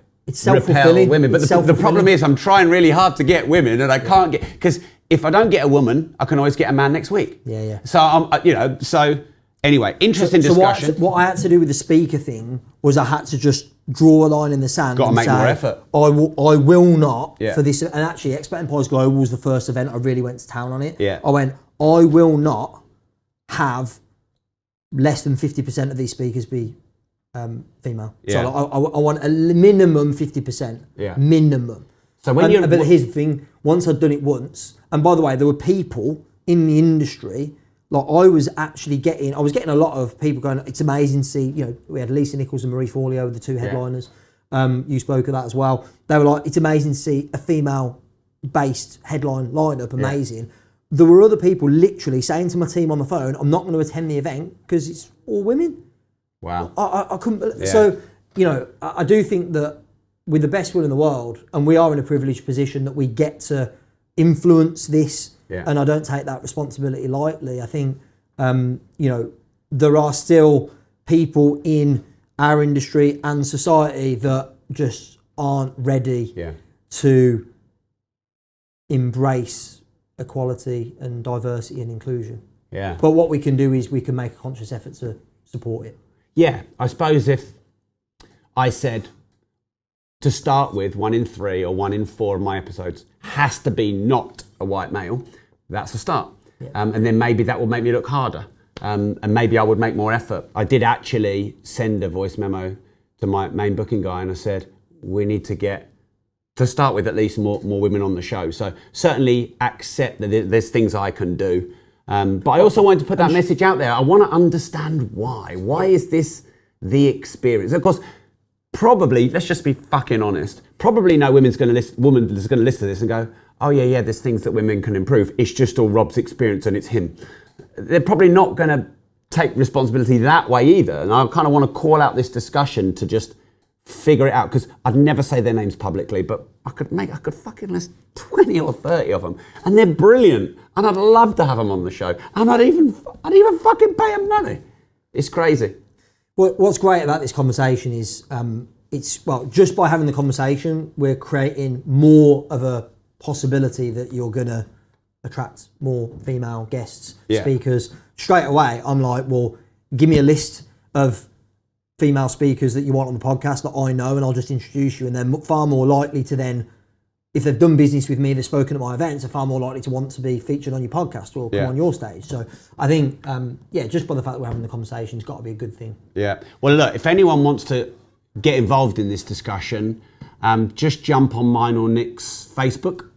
repel women. But the problem is I'm trying really hard to get women, and I can't get, because if I don't get a woman, I can always get a man next week. Yeah. So anyway, interesting discussion. What I had to do with the speaker thing was I had to just draw a line in the sand. Got to make more effort. I will not for this. And actually, Expert Empires Global was the first event I really went to town on it. Yeah. I went, I will not have less than 50% of these speakers be female. Yeah. So I want a minimum 50%. Yeah. Minimum. So but here's the thing, once I'd done it once, and by the way, there were people in the industry, like I was getting a lot of people going, it's amazing to see, we had Lisa Nichols and Marie Forleo, the two headliners. You spoke of that as well. They were like, it's amazing to see a female-based headline lineup, amazing. Yeah. There were other people literally saying to my team on the phone, I'm not going to attend the event because it's all women. Wow. I couldn't. Yeah. So, I do think that with the best will in the world, and we are in a privileged position that we get to influence this, and I don't take that responsibility lightly. I think, there are still people in our industry and society that just aren't ready to embrace equality and diversity and inclusion. Yeah. But what we can do is we can make a conscious effort to support it. Yeah, I suppose if I said to start with 1 in 3 or 1 in 4 of my episodes has to be not a white male, that's a start. Yeah. And then maybe that will make me look harder. And maybe I would make more effort. I did actually send a voice memo to my main booking guy and I said, we need to get, to start with, at least more women on the show. So certainly accept that there's things I can do. But I also wanted to put that message out there. I want to understand why. Why is this the experience? Of course, probably, let's just be fucking honest, probably no woman is going to listen to this and go, oh yeah, there's things that women can improve. It's just all Rob's experience and it's him. They're probably not going to take responsibility that way either. And I kind of want to call out this discussion to just figure it out, because I'd never say their names publicly, but I could fucking list 20 or 30 of them, and they're brilliant, and I'd love to have them on the show, and I'd even fucking pay them money. It's crazy. What's great about this conversation is just by having the conversation, we're creating more of a possibility that you're gonna attract more female guests, speakers. Straight away, I'm like, well, give me a list of female speakers that you want on the podcast that I know, and I'll just introduce you, and they're far more likely to then, if they've done business with me, they've spoken at my events, are far more likely to want to be featured on your podcast or come on your stage. So I think, just by the fact that we're having the conversation, it's got to be a good thing. Yeah. Well, look, if anyone wants to get involved in this discussion, just jump on mine or Nick's Facebook.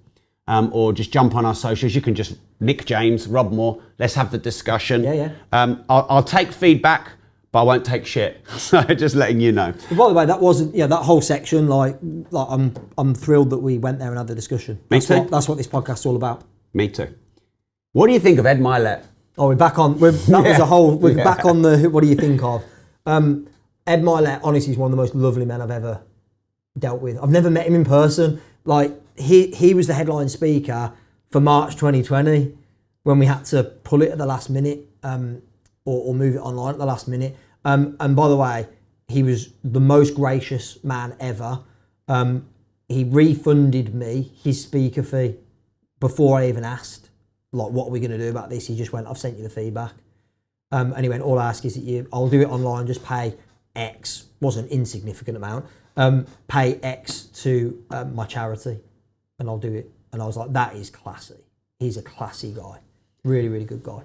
or just jump on our socials. You can just Nick James, Rob Moore. Let's have the discussion. Yeah. I'll take feedback, but I won't take shit. So just letting you know. But by the way, that wasn't that whole section. Like I'm thrilled that we went there and had the discussion. That's what this podcast's all about. Me too. What do you think of Ed Milet? Oh, we're back on. We're back on the. What do you think of? Ed Milet, honestly, is one of the most lovely men I've ever dealt with. I've never met him in person. Like he was the headline speaker for March 2020 when we had to pull it at the last minute or move it online at the last minute. And by the way, he was the most gracious man ever. He refunded me his speaker fee before I even asked, like, what are we going to do about this? He just went, I've sent you the feedback. And he went, all I ask is that I'll do it online, just pay X, wasn't an insignificant amount, pay X to my charity and I'll do it. And I was like, that is classy. He's a classy guy. Really, really good guy.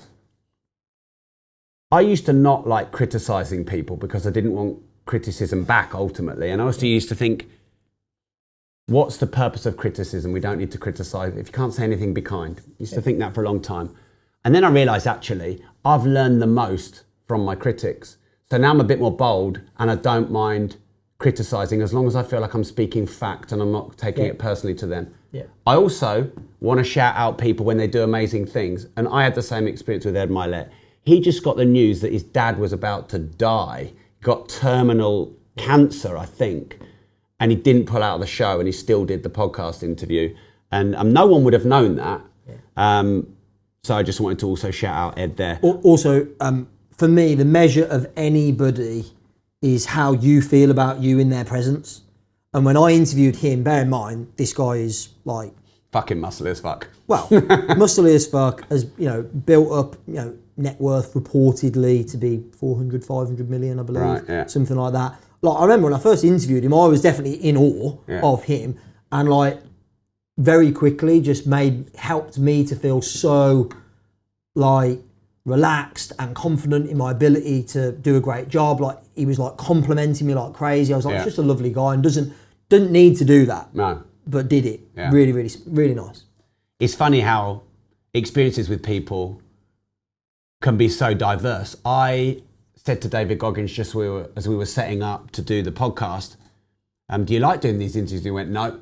I used to not like criticising people because I didn't want criticism back ultimately. And I also used to think, what's the purpose of criticism? We don't need to criticise. If you can't say anything, be kind. I used to think that for a long time. And then I realised, actually, I've learned the most from my critics. So now I'm a bit more bold and I don't mind criticising as long as I feel like I'm speaking fact and I'm not taking it personally to them. Yeah. I also want to shout out people when they do amazing things. And I had the same experience with Ed Milet. He just got the news that his dad was about to die. He got terminal cancer, I think. And he didn't pull out of the show and he still did the podcast interview. And no one would have known that. Yeah. So I just wanted to also shout out Ed there. Also, for me, the measure of anybody is how you feel about you in their presence. And when I interviewed him, bear in mind, this guy is like... fucking muscly as fuck. Well, muscly as fuck, has, built up, net worth reportedly to be 400, 500 million, I believe. Right, yeah. Something like that. Like, I remember when I first interviewed him, I was definitely in awe of him. And like, very quickly just helped me to feel so like relaxed and confident in my ability to do a great job. Like, he was like complimenting me like crazy. I was like, he's just a lovely guy and didn't need to do that. No. But did it. Yeah. Really, really, really nice. It's funny how experiences with people can be so diverse. I said to David Goggins just as we were setting up to do the podcast, do you like doing these interviews? And he went, no.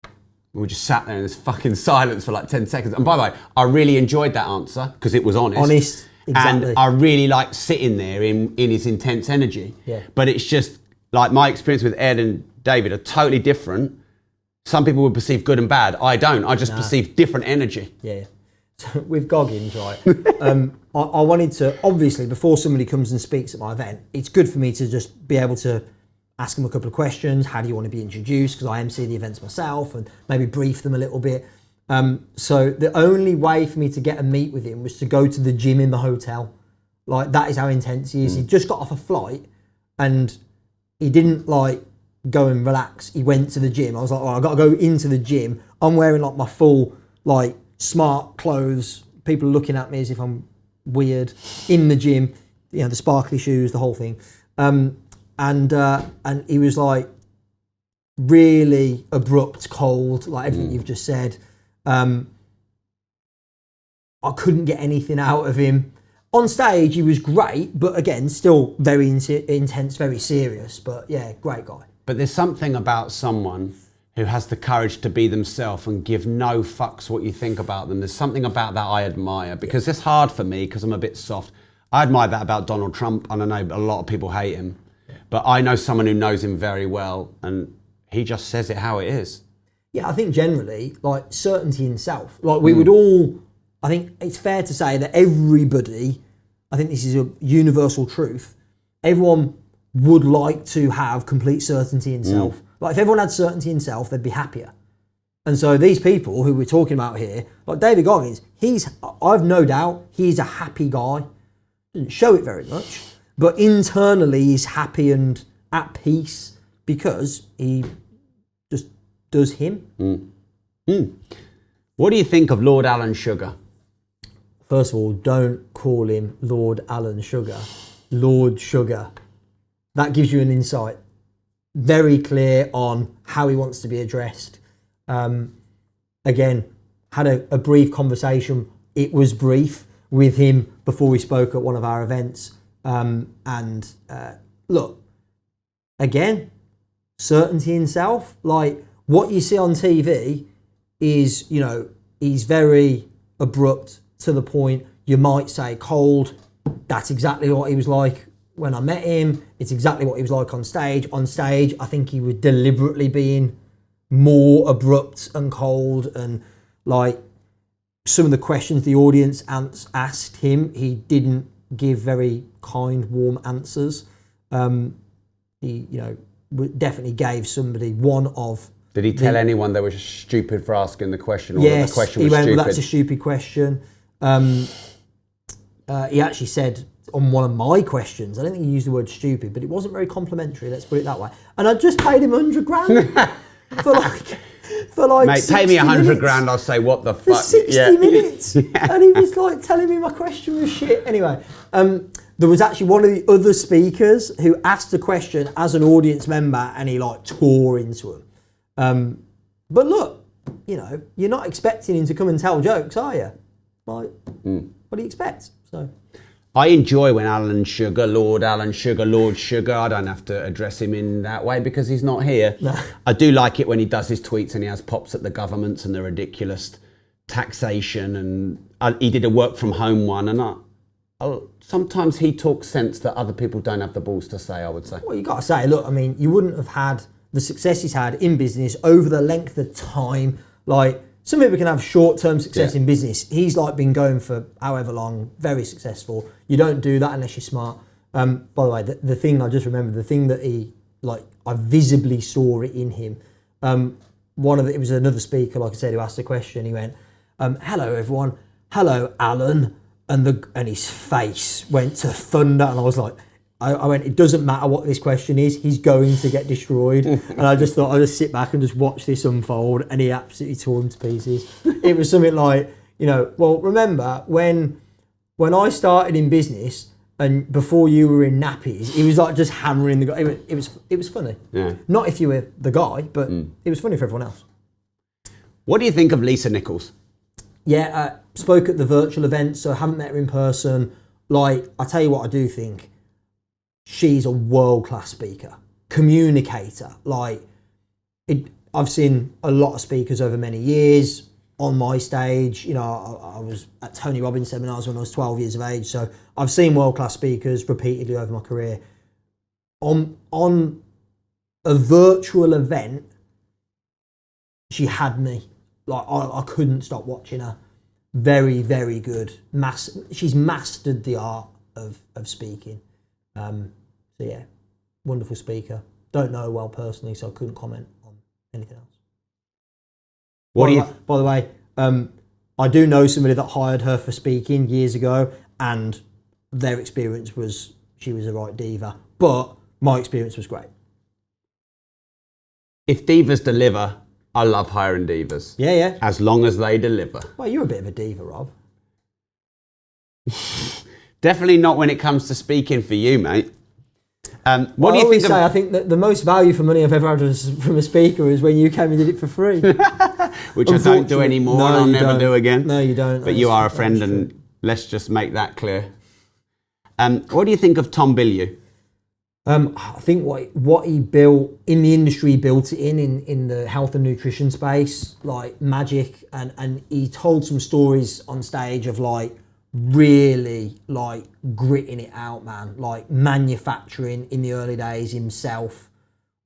And we just sat there in this fucking silence for like 10 seconds. And by the way, I really enjoyed that answer because it was honest. Honest, exactly. And I really liked sitting there in his intense energy. Yeah. But it's just like my experience with Ed and David are totally different. Some people would perceive good and bad. I don't. I just perceive different energy. Yeah. So with Goggins, right, I wanted to, obviously, before somebody comes and speaks at my event, it's good for me to just be able to ask them a couple of questions. How do you want to be introduced? Because I MC the events myself and maybe brief them a little bit. So the only way for me to get a meet with him was to go to the gym in the hotel. Like, that is how intense he is. He just got off a flight and he didn't like go and relax. He went to the gym. I was like, oh, I got to go into the gym. I'm wearing like my full like smart clothes. People are looking at me as if I'm weird in the gym. The sparkly shoes, the whole thing. And he was like really abrupt, cold, like everything you've just said. I couldn't get anything out of him. On stage, he was great, but again, still very intense, very serious. But yeah, great guy. But there's something about someone who has the courage to be themselves and give no fucks what you think about them. There's something about that I admire because it's hard for me because I'm a bit soft. I admire that about Donald Trump, and I know a lot of people hate him. But I know someone who knows him very well, and he just says it how it is. Yeah, I think generally, like, certainty in self. Like, we would all, I think it's fair to say that everybody, I think this is a universal truth, everyone would like to have complete certainty in self. Like, if everyone had certainty in self, they'd be happier. And so these people who we're talking about here, like David Goggins, I've no doubt he's a happy guy. Doesn't show it very much. But internally, he's happy and at peace because he just does him. What do you think of Lord Alan Sugar? First of all, don't call him Lord Alan Sugar. Lord Sugar. That gives you an insight. Very clear on how he wants to be addressed. again, had a brief conversation. It was brief with him before we spoke at one of our events. Look, again, certainty in self. Like what you see on TV is, you know, he's very abrupt, to the point. You might say cold. That's exactly what he was like when I met him. It's exactly what he was like on stage. On stage, I think he was deliberately being more abrupt and cold, and like some of the questions the audience asked him, he didn't give very kind, warm answers. He, you know, definitely gave somebody one of. Did he tell anyone they were stupid for asking the question, or yes, that the question was he went, stupid? well, that's a stupid question. He actually said on one of my questions, I don't think he used the word stupid, but it wasn't very complimentary, let's put it that way. And I just paid him $100,000 for like Mate, pay me $100,000, I'll say what the fuck. For 60 minutes. And he was like telling me my question was shit. Anyway, there was actually one of the other speakers who asked a question as an audience member, and he like tore into him. But look, you know, you're not expecting him to come and tell jokes, are you? Like, what do you expect? So, I enjoy when Lord Sugar, I don't have to address him in that way because he's not here. No. I do like it when he does his tweets and he has pops at the governments and the ridiculous taxation, and he did a work from home one, and sometimes he talks sense that other people don't have the balls to say, I would say. Well, you got to say, look, I mean, you wouldn't have had the success he's had in business over the length of time. Like, some people can have short-term success in business. He's like been going for however long, very successful. You don't do that unless you're smart. By the way, the thing I just remembered, the thing that he, like, I visibly saw it in him. It was another speaker, like I said, who asked a question. He went, hello everyone, hello Alan. And his face went to thunder, and I was like, I went, it doesn't matter what this question is, he's going to get destroyed. And I just thought I'd just sit back and just watch this unfold, and he absolutely tore him to pieces. It was something like, you know, well, remember when I started in business and before you were in nappies, he was like just hammering the guy. It was funny. Yeah. Not if you were the guy, but it was funny for everyone else. What do you think of Lisa Nichols? Yeah, spoke at the virtual event, so I haven't met her in person. Like, I tell you what I do think. She's a world-class speaker, communicator. Like, I've seen a lot of speakers over many years on my stage. You know, I was at Tony Robbins seminars when I was 12 years of age, so I've seen world-class speakers repeatedly over my career. On a virtual event, she had me. Like, I couldn't stop watching her. Very, very good. She's mastered the art of speaking. So yeah, wonderful speaker. Don't know her well personally, so I couldn't comment on anything else. By the way, I do know somebody that hired her for speaking years ago, and their experience was she was a right diva. But my experience was great. If divas deliver, I love hiring divas. Yeah. As long as they deliver. Well, you're a bit of a diva, Rob. Definitely not when it comes to speaking for you, mate. What do you think? I think that the most value for money I've ever had from a speaker is when you came and did it for free. Which I don't do anymore, and I'll never do again. No, you don't. But you are a friend, and let's just make that clear. What do you think of Tom Bilyeu? I think what he built in the industry, he built it in the health and nutrition space, like magic, and he told some stories on stage of like really like gritting it out, man, like manufacturing in the early days himself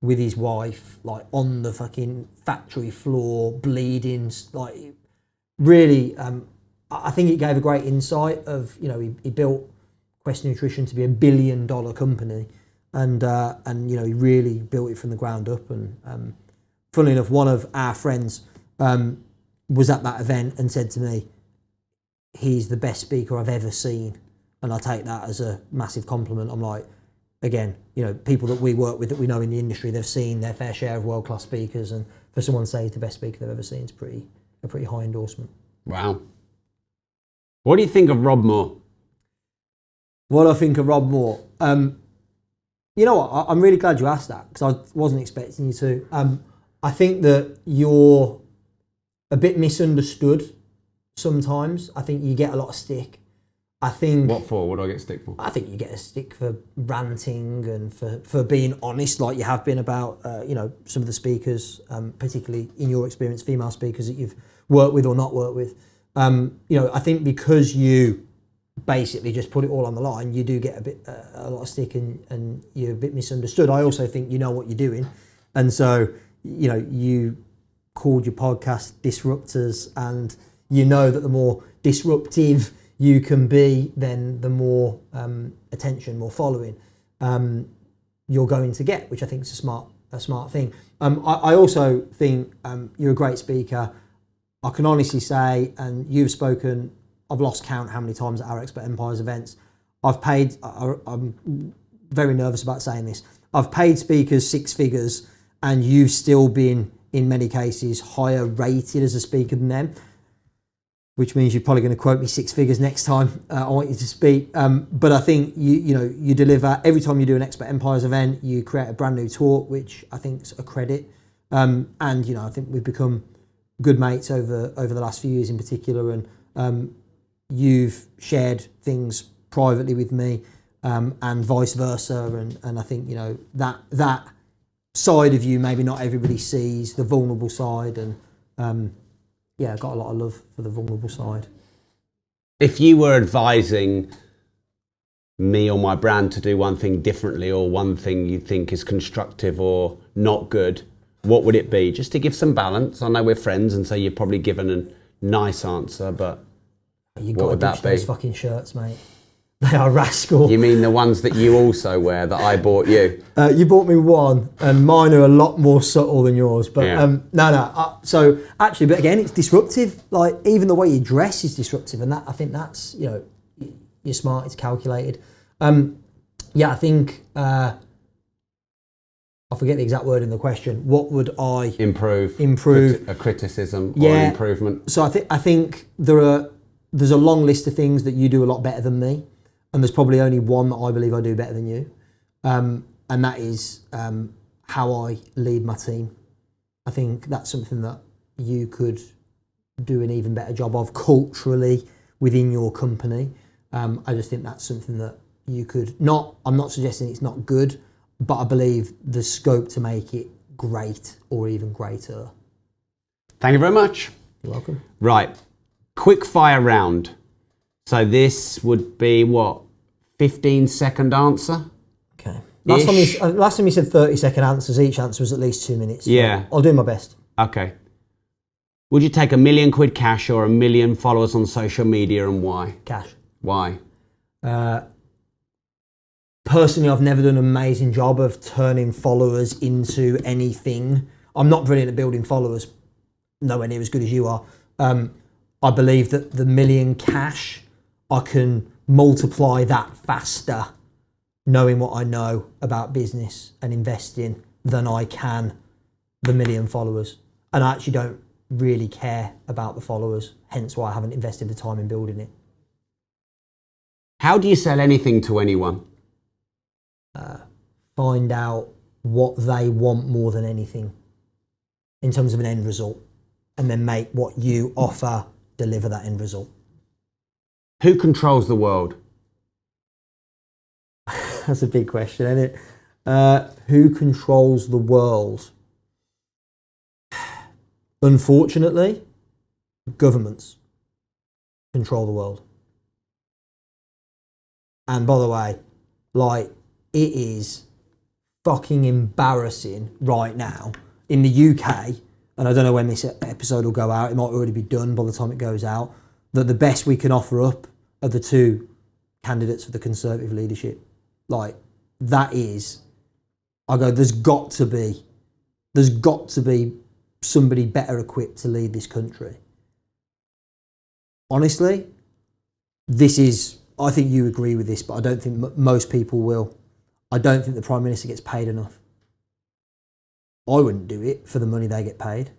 with his wife, like on the fucking factory floor, bleeding, like really, I think it gave a great insight of, you know, he built Quest Nutrition to be $1 billion company. And you know, he really built it from the ground up. And funnily enough, one of our friends was at that event and said to me, he's the best speaker I've ever seen. And I take that as a massive compliment. I'm like, again, you know, people that we work with, that we know in the industry, they've seen their fair share of world-class speakers, and for someone to say he's the best speaker they've ever seen is a pretty high endorsement. Wow. What do you think of Rob Moore? What do I think of Rob Moore? You know what? I'm really glad you asked that, because I wasn't expecting you to. I think that you're a bit misunderstood sometimes. I think you get a lot of stick. I think. What for? What do I get stick for? I think you get a stick for ranting and for being honest, like you have been about, some of the speakers, particularly in your experience, female speakers that you've worked with or not worked with. I think because you basically just put it all on the line, you do get a lot of stick and you're a bit misunderstood. I also think you know what you're doing, and so you called your podcast Disruptors, and you know that the more disruptive you can be, then the more attention, more following you're going to get, which I think is a smart thing. I also think you're a great speaker. I can honestly say, and you've spoken, I've lost count how many times at our Expert Empires events. I'm very nervous about saying this. I've paid speakers 6 figures, and you've still been, in many cases, higher rated as a speaker than them, which means you're probably going to quote me 6 figures next time I want you to speak. But I think you deliver every time you do an Expert Empires event. You create a brand new talk, which I think is a credit. And I think we've become good mates over the last few years in particular. And you've shared things privately with me, and vice versa. And I think that side of you maybe not everybody sees, the vulnerable side, and I got a lot of love for the vulnerable side. If you were advising me or my brand to do one thing differently, or one thing you think is constructive or not good, what would it be? Just to give some balance. I know we're friends, and so you've probably given a nice answer, but what would that be? Those fucking shirts, mate. They are rascal. You mean the ones that you also wear that I bought you? You bought me one, and mine are a lot more subtle than yours. But yeah. So actually, but again, it's disruptive. Like even the way you dress is disruptive, and I think that's you're smart. It's calculated. I think I forget the exact word in the question. What would I improve? A criticism or an improvement. So I think there's a long list of things that you do a lot better than me. And there's probably only one that I believe I do better than you. And that is how I lead my team. I think that's something that you could do an even better job of culturally within your company. I just think that's something that you could I'm not suggesting it's not good, but I believe there's scope to make it great or even greater. Thank you very much. You're welcome. Right. Quick fire round. So this would be 15-second answer? Okay. Last time you said 30-second answers. Each answer was at least 2 minutes. Yeah. I'll do my best. Okay. Would you take £1 million cash or 1 million followers on social media, and why? Cash. Why? Personally, I've never done an amazing job of turning followers into anything. I'm not brilliant at building followers, nowhere near as good as you are. I believe that the 1 million cash, I can multiply that faster knowing what I know about business and investing than I can the 1 million followers. And I actually don't really care about the followers, hence why I haven't invested the time in building it. How do you sell anything to anyone? Find out what they want more than anything in terms of an end result, and then make what you offer deliver that end result. Who controls the world? That's a big question, isn't it? Who controls the world? Unfortunately, governments control the world. And by the way, it is fucking embarrassing right now in the UK, and I don't know when this episode will go out, it might already be done by the time it goes out, that the best we can offer up are the 2 candidates for the Conservative leadership. That is, I go, there's got to be somebody better equipped to lead this country. Honestly, I think you agree with this, but I don't think most people will. I don't think the Prime Minister gets paid enough. I wouldn't do it for the money they get paid.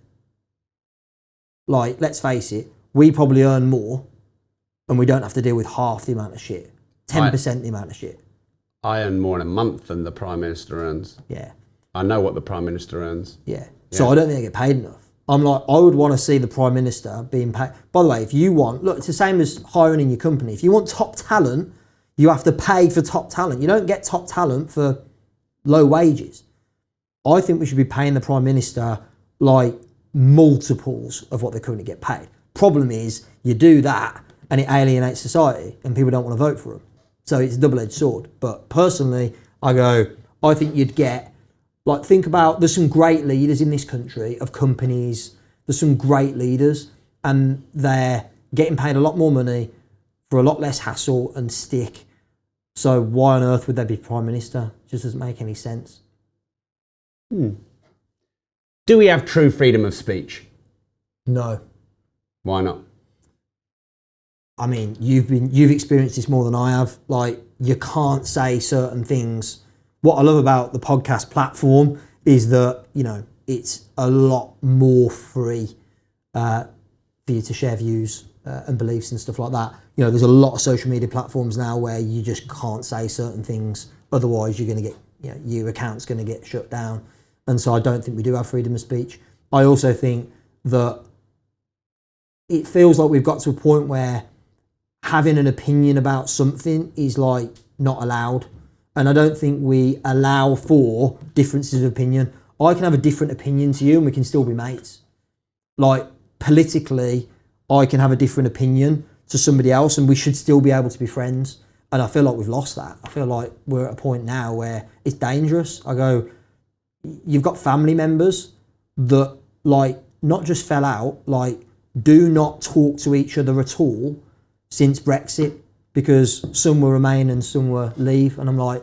Let's face it, we probably earn more and we don't have to deal with half the amount of shit. 10% the amount of shit. I earn more in a month than the Prime Minister earns. Yeah. I know what the Prime Minister earns. Yeah. So I don't think they get paid enough. I'm like, I would want to see the Prime Minister being paid. By the way, if you want, look, it's the same as hiring in your company. If you want top talent, you have to pay for top talent. You don't get top talent for low wages. I think we should be paying the Prime Minister like multiples of what they currently get paid. Problem is, you do that and it alienates society and people don't want to vote for them. So it's a double-edged sword. But personally, I think you'd get, like, think about, there's some great leaders in this country of companies. There's some great leaders and they're getting paid a lot more money for a lot less hassle and stick. So why on earth would they be Prime Minister? It just doesn't make any sense. Do we have true freedom of speech? No. Why not? I mean, you've experienced this more than I have. Like, you can't say certain things. What I love about the podcast platform is that, you know, it's a lot more free for you to share views and beliefs and stuff like that. You know, there's a lot of social media platforms now where you just can't say certain things. Otherwise, you're going to get, you know, your account's going to get shut down. And so I don't think we do have freedom of speech. I also think that it feels like we've got to a point where having an opinion about something is like not allowed. And I don't think we allow for differences of opinion. I can have a different opinion to you and we can still be mates. Like, politically, I can have a different opinion to somebody else and we should still be able to be friends. And I feel like we've lost that. I feel like we're at a point now where it's dangerous. You've got family members that, like, not just fell out, like, do not talk to each other at all since Brexit, because some will remain and some will leave. And I'm like,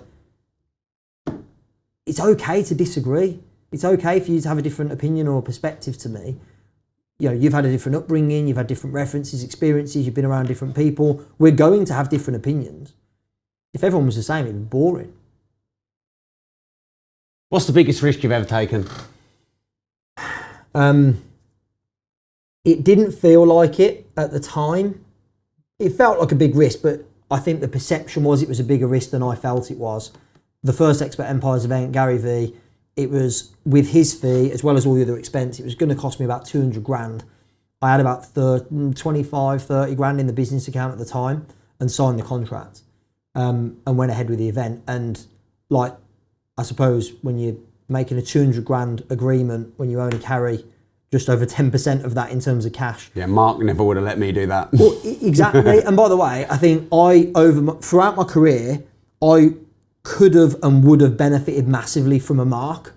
it's okay to disagree. It's okay for you to have a different opinion or perspective to me. You know, you've had a different upbringing, you've had different references, experiences, you've been around different people. We're going to have different opinions. If everyone was the same, it'd be boring. What's the biggest risk you've ever taken? It didn't feel like it at the time. It felt like a big risk, but I think the perception was it was a bigger risk than I felt it was. The first Expert Empires event, Gary V, it was with his fee as well as all the other expense, it was going to cost me about 200 grand. I had about 25, 30 grand in the business account at the time and signed the contract and went ahead with the event. And, like, I suppose when you're making a 200 grand agreement, when you only carry just over 10% of that in terms of cash. Yeah, Mark never would have let me do that. Well, exactly. And by the way, I think throughout my career, I could have and would have benefited massively from a Mark.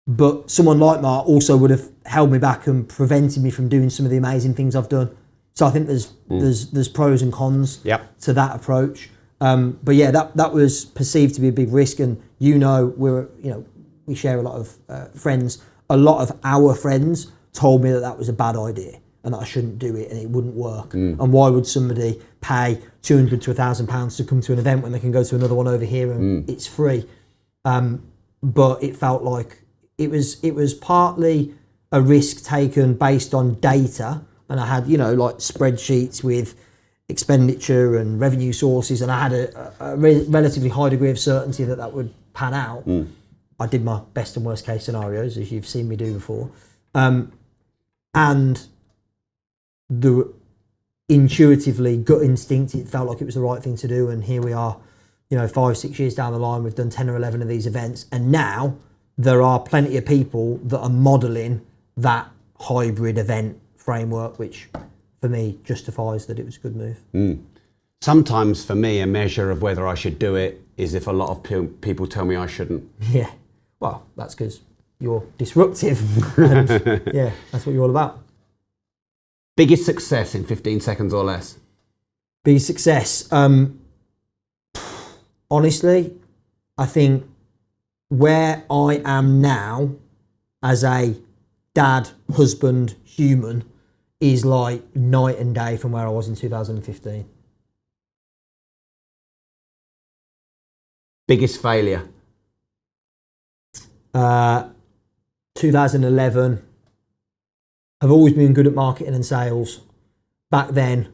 But someone like Mark also would have held me back and prevented me from doing some of the amazing things I've done. So I think there's pros and cons to that approach. But yeah, that was perceived to be a big risk. And we share a lot of friends. A lot of our friends told me that was a bad idea and that I shouldn't do it and it wouldn't work. And why would somebody pay £200 to £1,000 to come to an event when they can go to another one over here and it's free? But it felt like it was partly a risk taken based on data, and I had, you know, like spreadsheets with expenditure and revenue sources, and I had a relatively high degree of certainty that would pan out. I did my best and worst case scenarios, as you've seen me do before. And intuitively, gut instinct, it felt like it was the right thing to do. And here we are, you know, 5-6 years down the line, we've done 10 or 11 of these events. And now there are plenty of people that are modeling that hybrid event framework, which for me justifies that it was a good move. Sometimes for me, a measure of whether I should do it is if a lot of people tell me I shouldn't. Yeah. Well, that's because you're disruptive. And yeah, that's what you're all about. Biggest success in 15 seconds or less? Biggest success. Honestly, I think where I am now as a dad, husband, human is like night and day from where I was in 2015. Biggest failure? 2011. I've always been good at marketing and sales. Back then,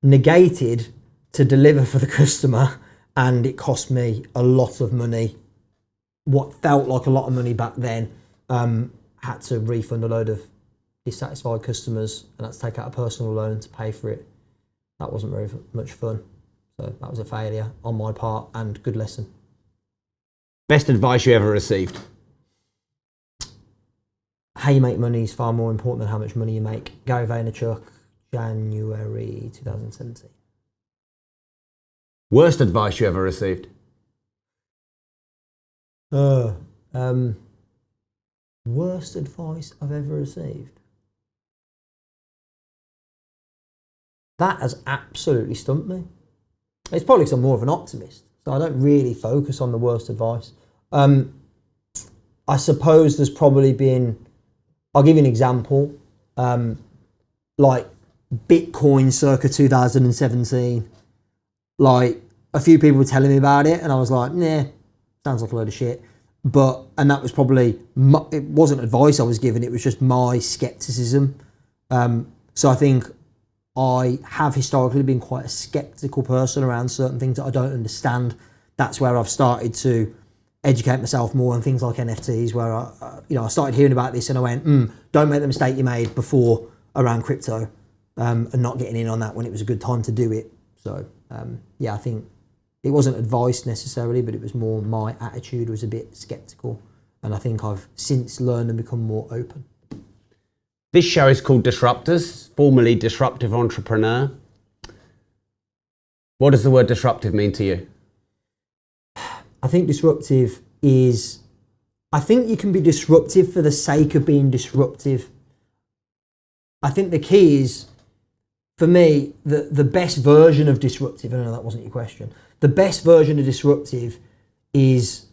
negated to deliver for the customer, and it cost me a lot of money. What felt like a lot of money back then, had to refund a load of dissatisfied customers and had to take out a personal loan to pay for it. That wasn't very much fun. So that was a failure on my part and good lesson. Best advice you ever received? How you make money is far more important than how much money you make. Gary Vaynerchuk, January 2017. Worst advice you ever received? Worst advice I've ever received? That has absolutely stumped me. It's probably because I'm more of an optimist, so I don't really focus on the worst advice. I suppose there's probably been, I'll give you an example, like Bitcoin circa 2017, like a few people were telling me about it and I was like, nah, sounds like a load of shit. And that was probably, it wasn't advice I was given, it was just my skepticism. So I think I have historically been quite a skeptical person around certain things that I don't understand. That's where I've started to educate myself more on things like NFTs, where I started hearing about this and I went, don't make the mistake you made before around crypto, and not getting in on that when it was a good time to do it. So I think it wasn't advice necessarily, but it was more my attitude was a bit skeptical. And I think I've since learned and become more open. This show is called Disruptors, formerly Disruptive Entrepreneur. What does the word disruptive mean to you? I think disruptive is, I think you can be disruptive for the sake of being disruptive. I think the key is, for me, the best version of disruptive, I know that wasn't your question, the best version of disruptive is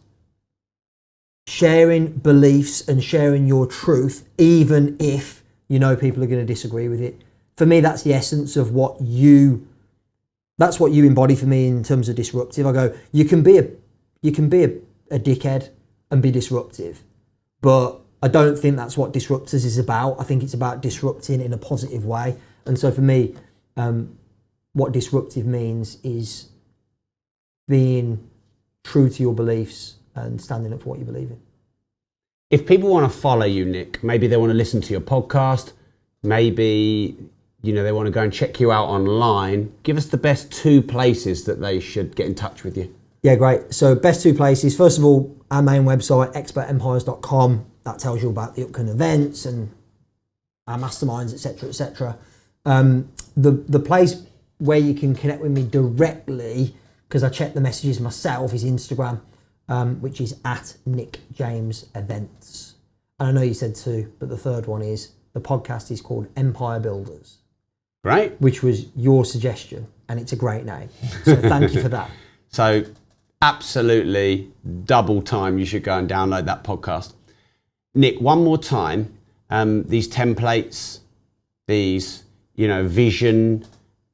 sharing beliefs and sharing your truth, even if you know people are going to disagree with it. For me, that's the essence of that's what you embody for me in terms of disruptive. I go, you can be a dickhead and be disruptive, but I don't think that's what Disruptors is about. I think it's about disrupting in a positive way. And so for me, what disruptive means is being true to your beliefs and standing up for what you believe in. If people want to follow you, Nick, maybe they want to listen to your podcast, maybe they want to go and check you out online, give us the best 2 places that they should get in touch with you. Yeah, great. So best 2 places. First of all, our main website, expertempires.com. That tells you about the upcoming events and our masterminds, etc., etc. The place where you can connect with me directly, because I check the messages myself, is Instagram, which is at Nick James Events. And I know you said 2, but the third one is, the podcast is called Empire Builders. Right. Which was your suggestion, and it's a great name. So thank you for that. So absolutely double time you should go and download that podcast. Nick, one more time, these templates, these, vision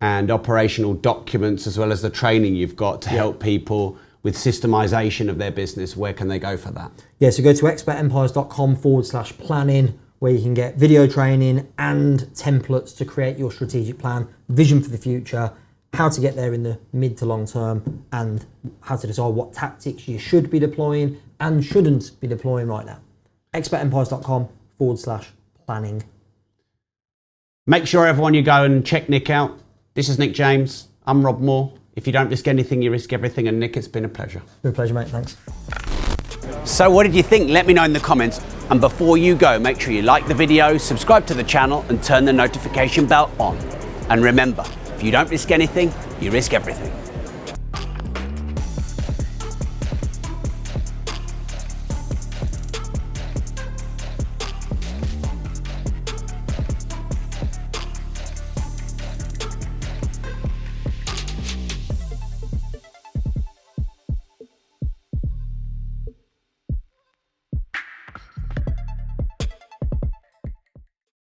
and operational documents, as well as the training you've got to help people with systemization of their business, where can they go for that? Yeah, so go to expertempires.com/planning, where you can get video training and templates to create your strategic plan, vision for the future, how to get there in the mid to long term, and how to decide what tactics you should be deploying and shouldn't be deploying right now. expertempires.com/planning. Make sure everyone you go and check Nick out. This is Nick James. I'm Rob Moore. If you don't risk anything, you risk everything. And Nick, it's been a pleasure. It's been a pleasure, mate. Thanks. So what did you think? Let me know in the comments. And before you go, make sure you like the video, subscribe to the channel, and turn the notification bell on. And remember, if you don't risk anything, you risk everything.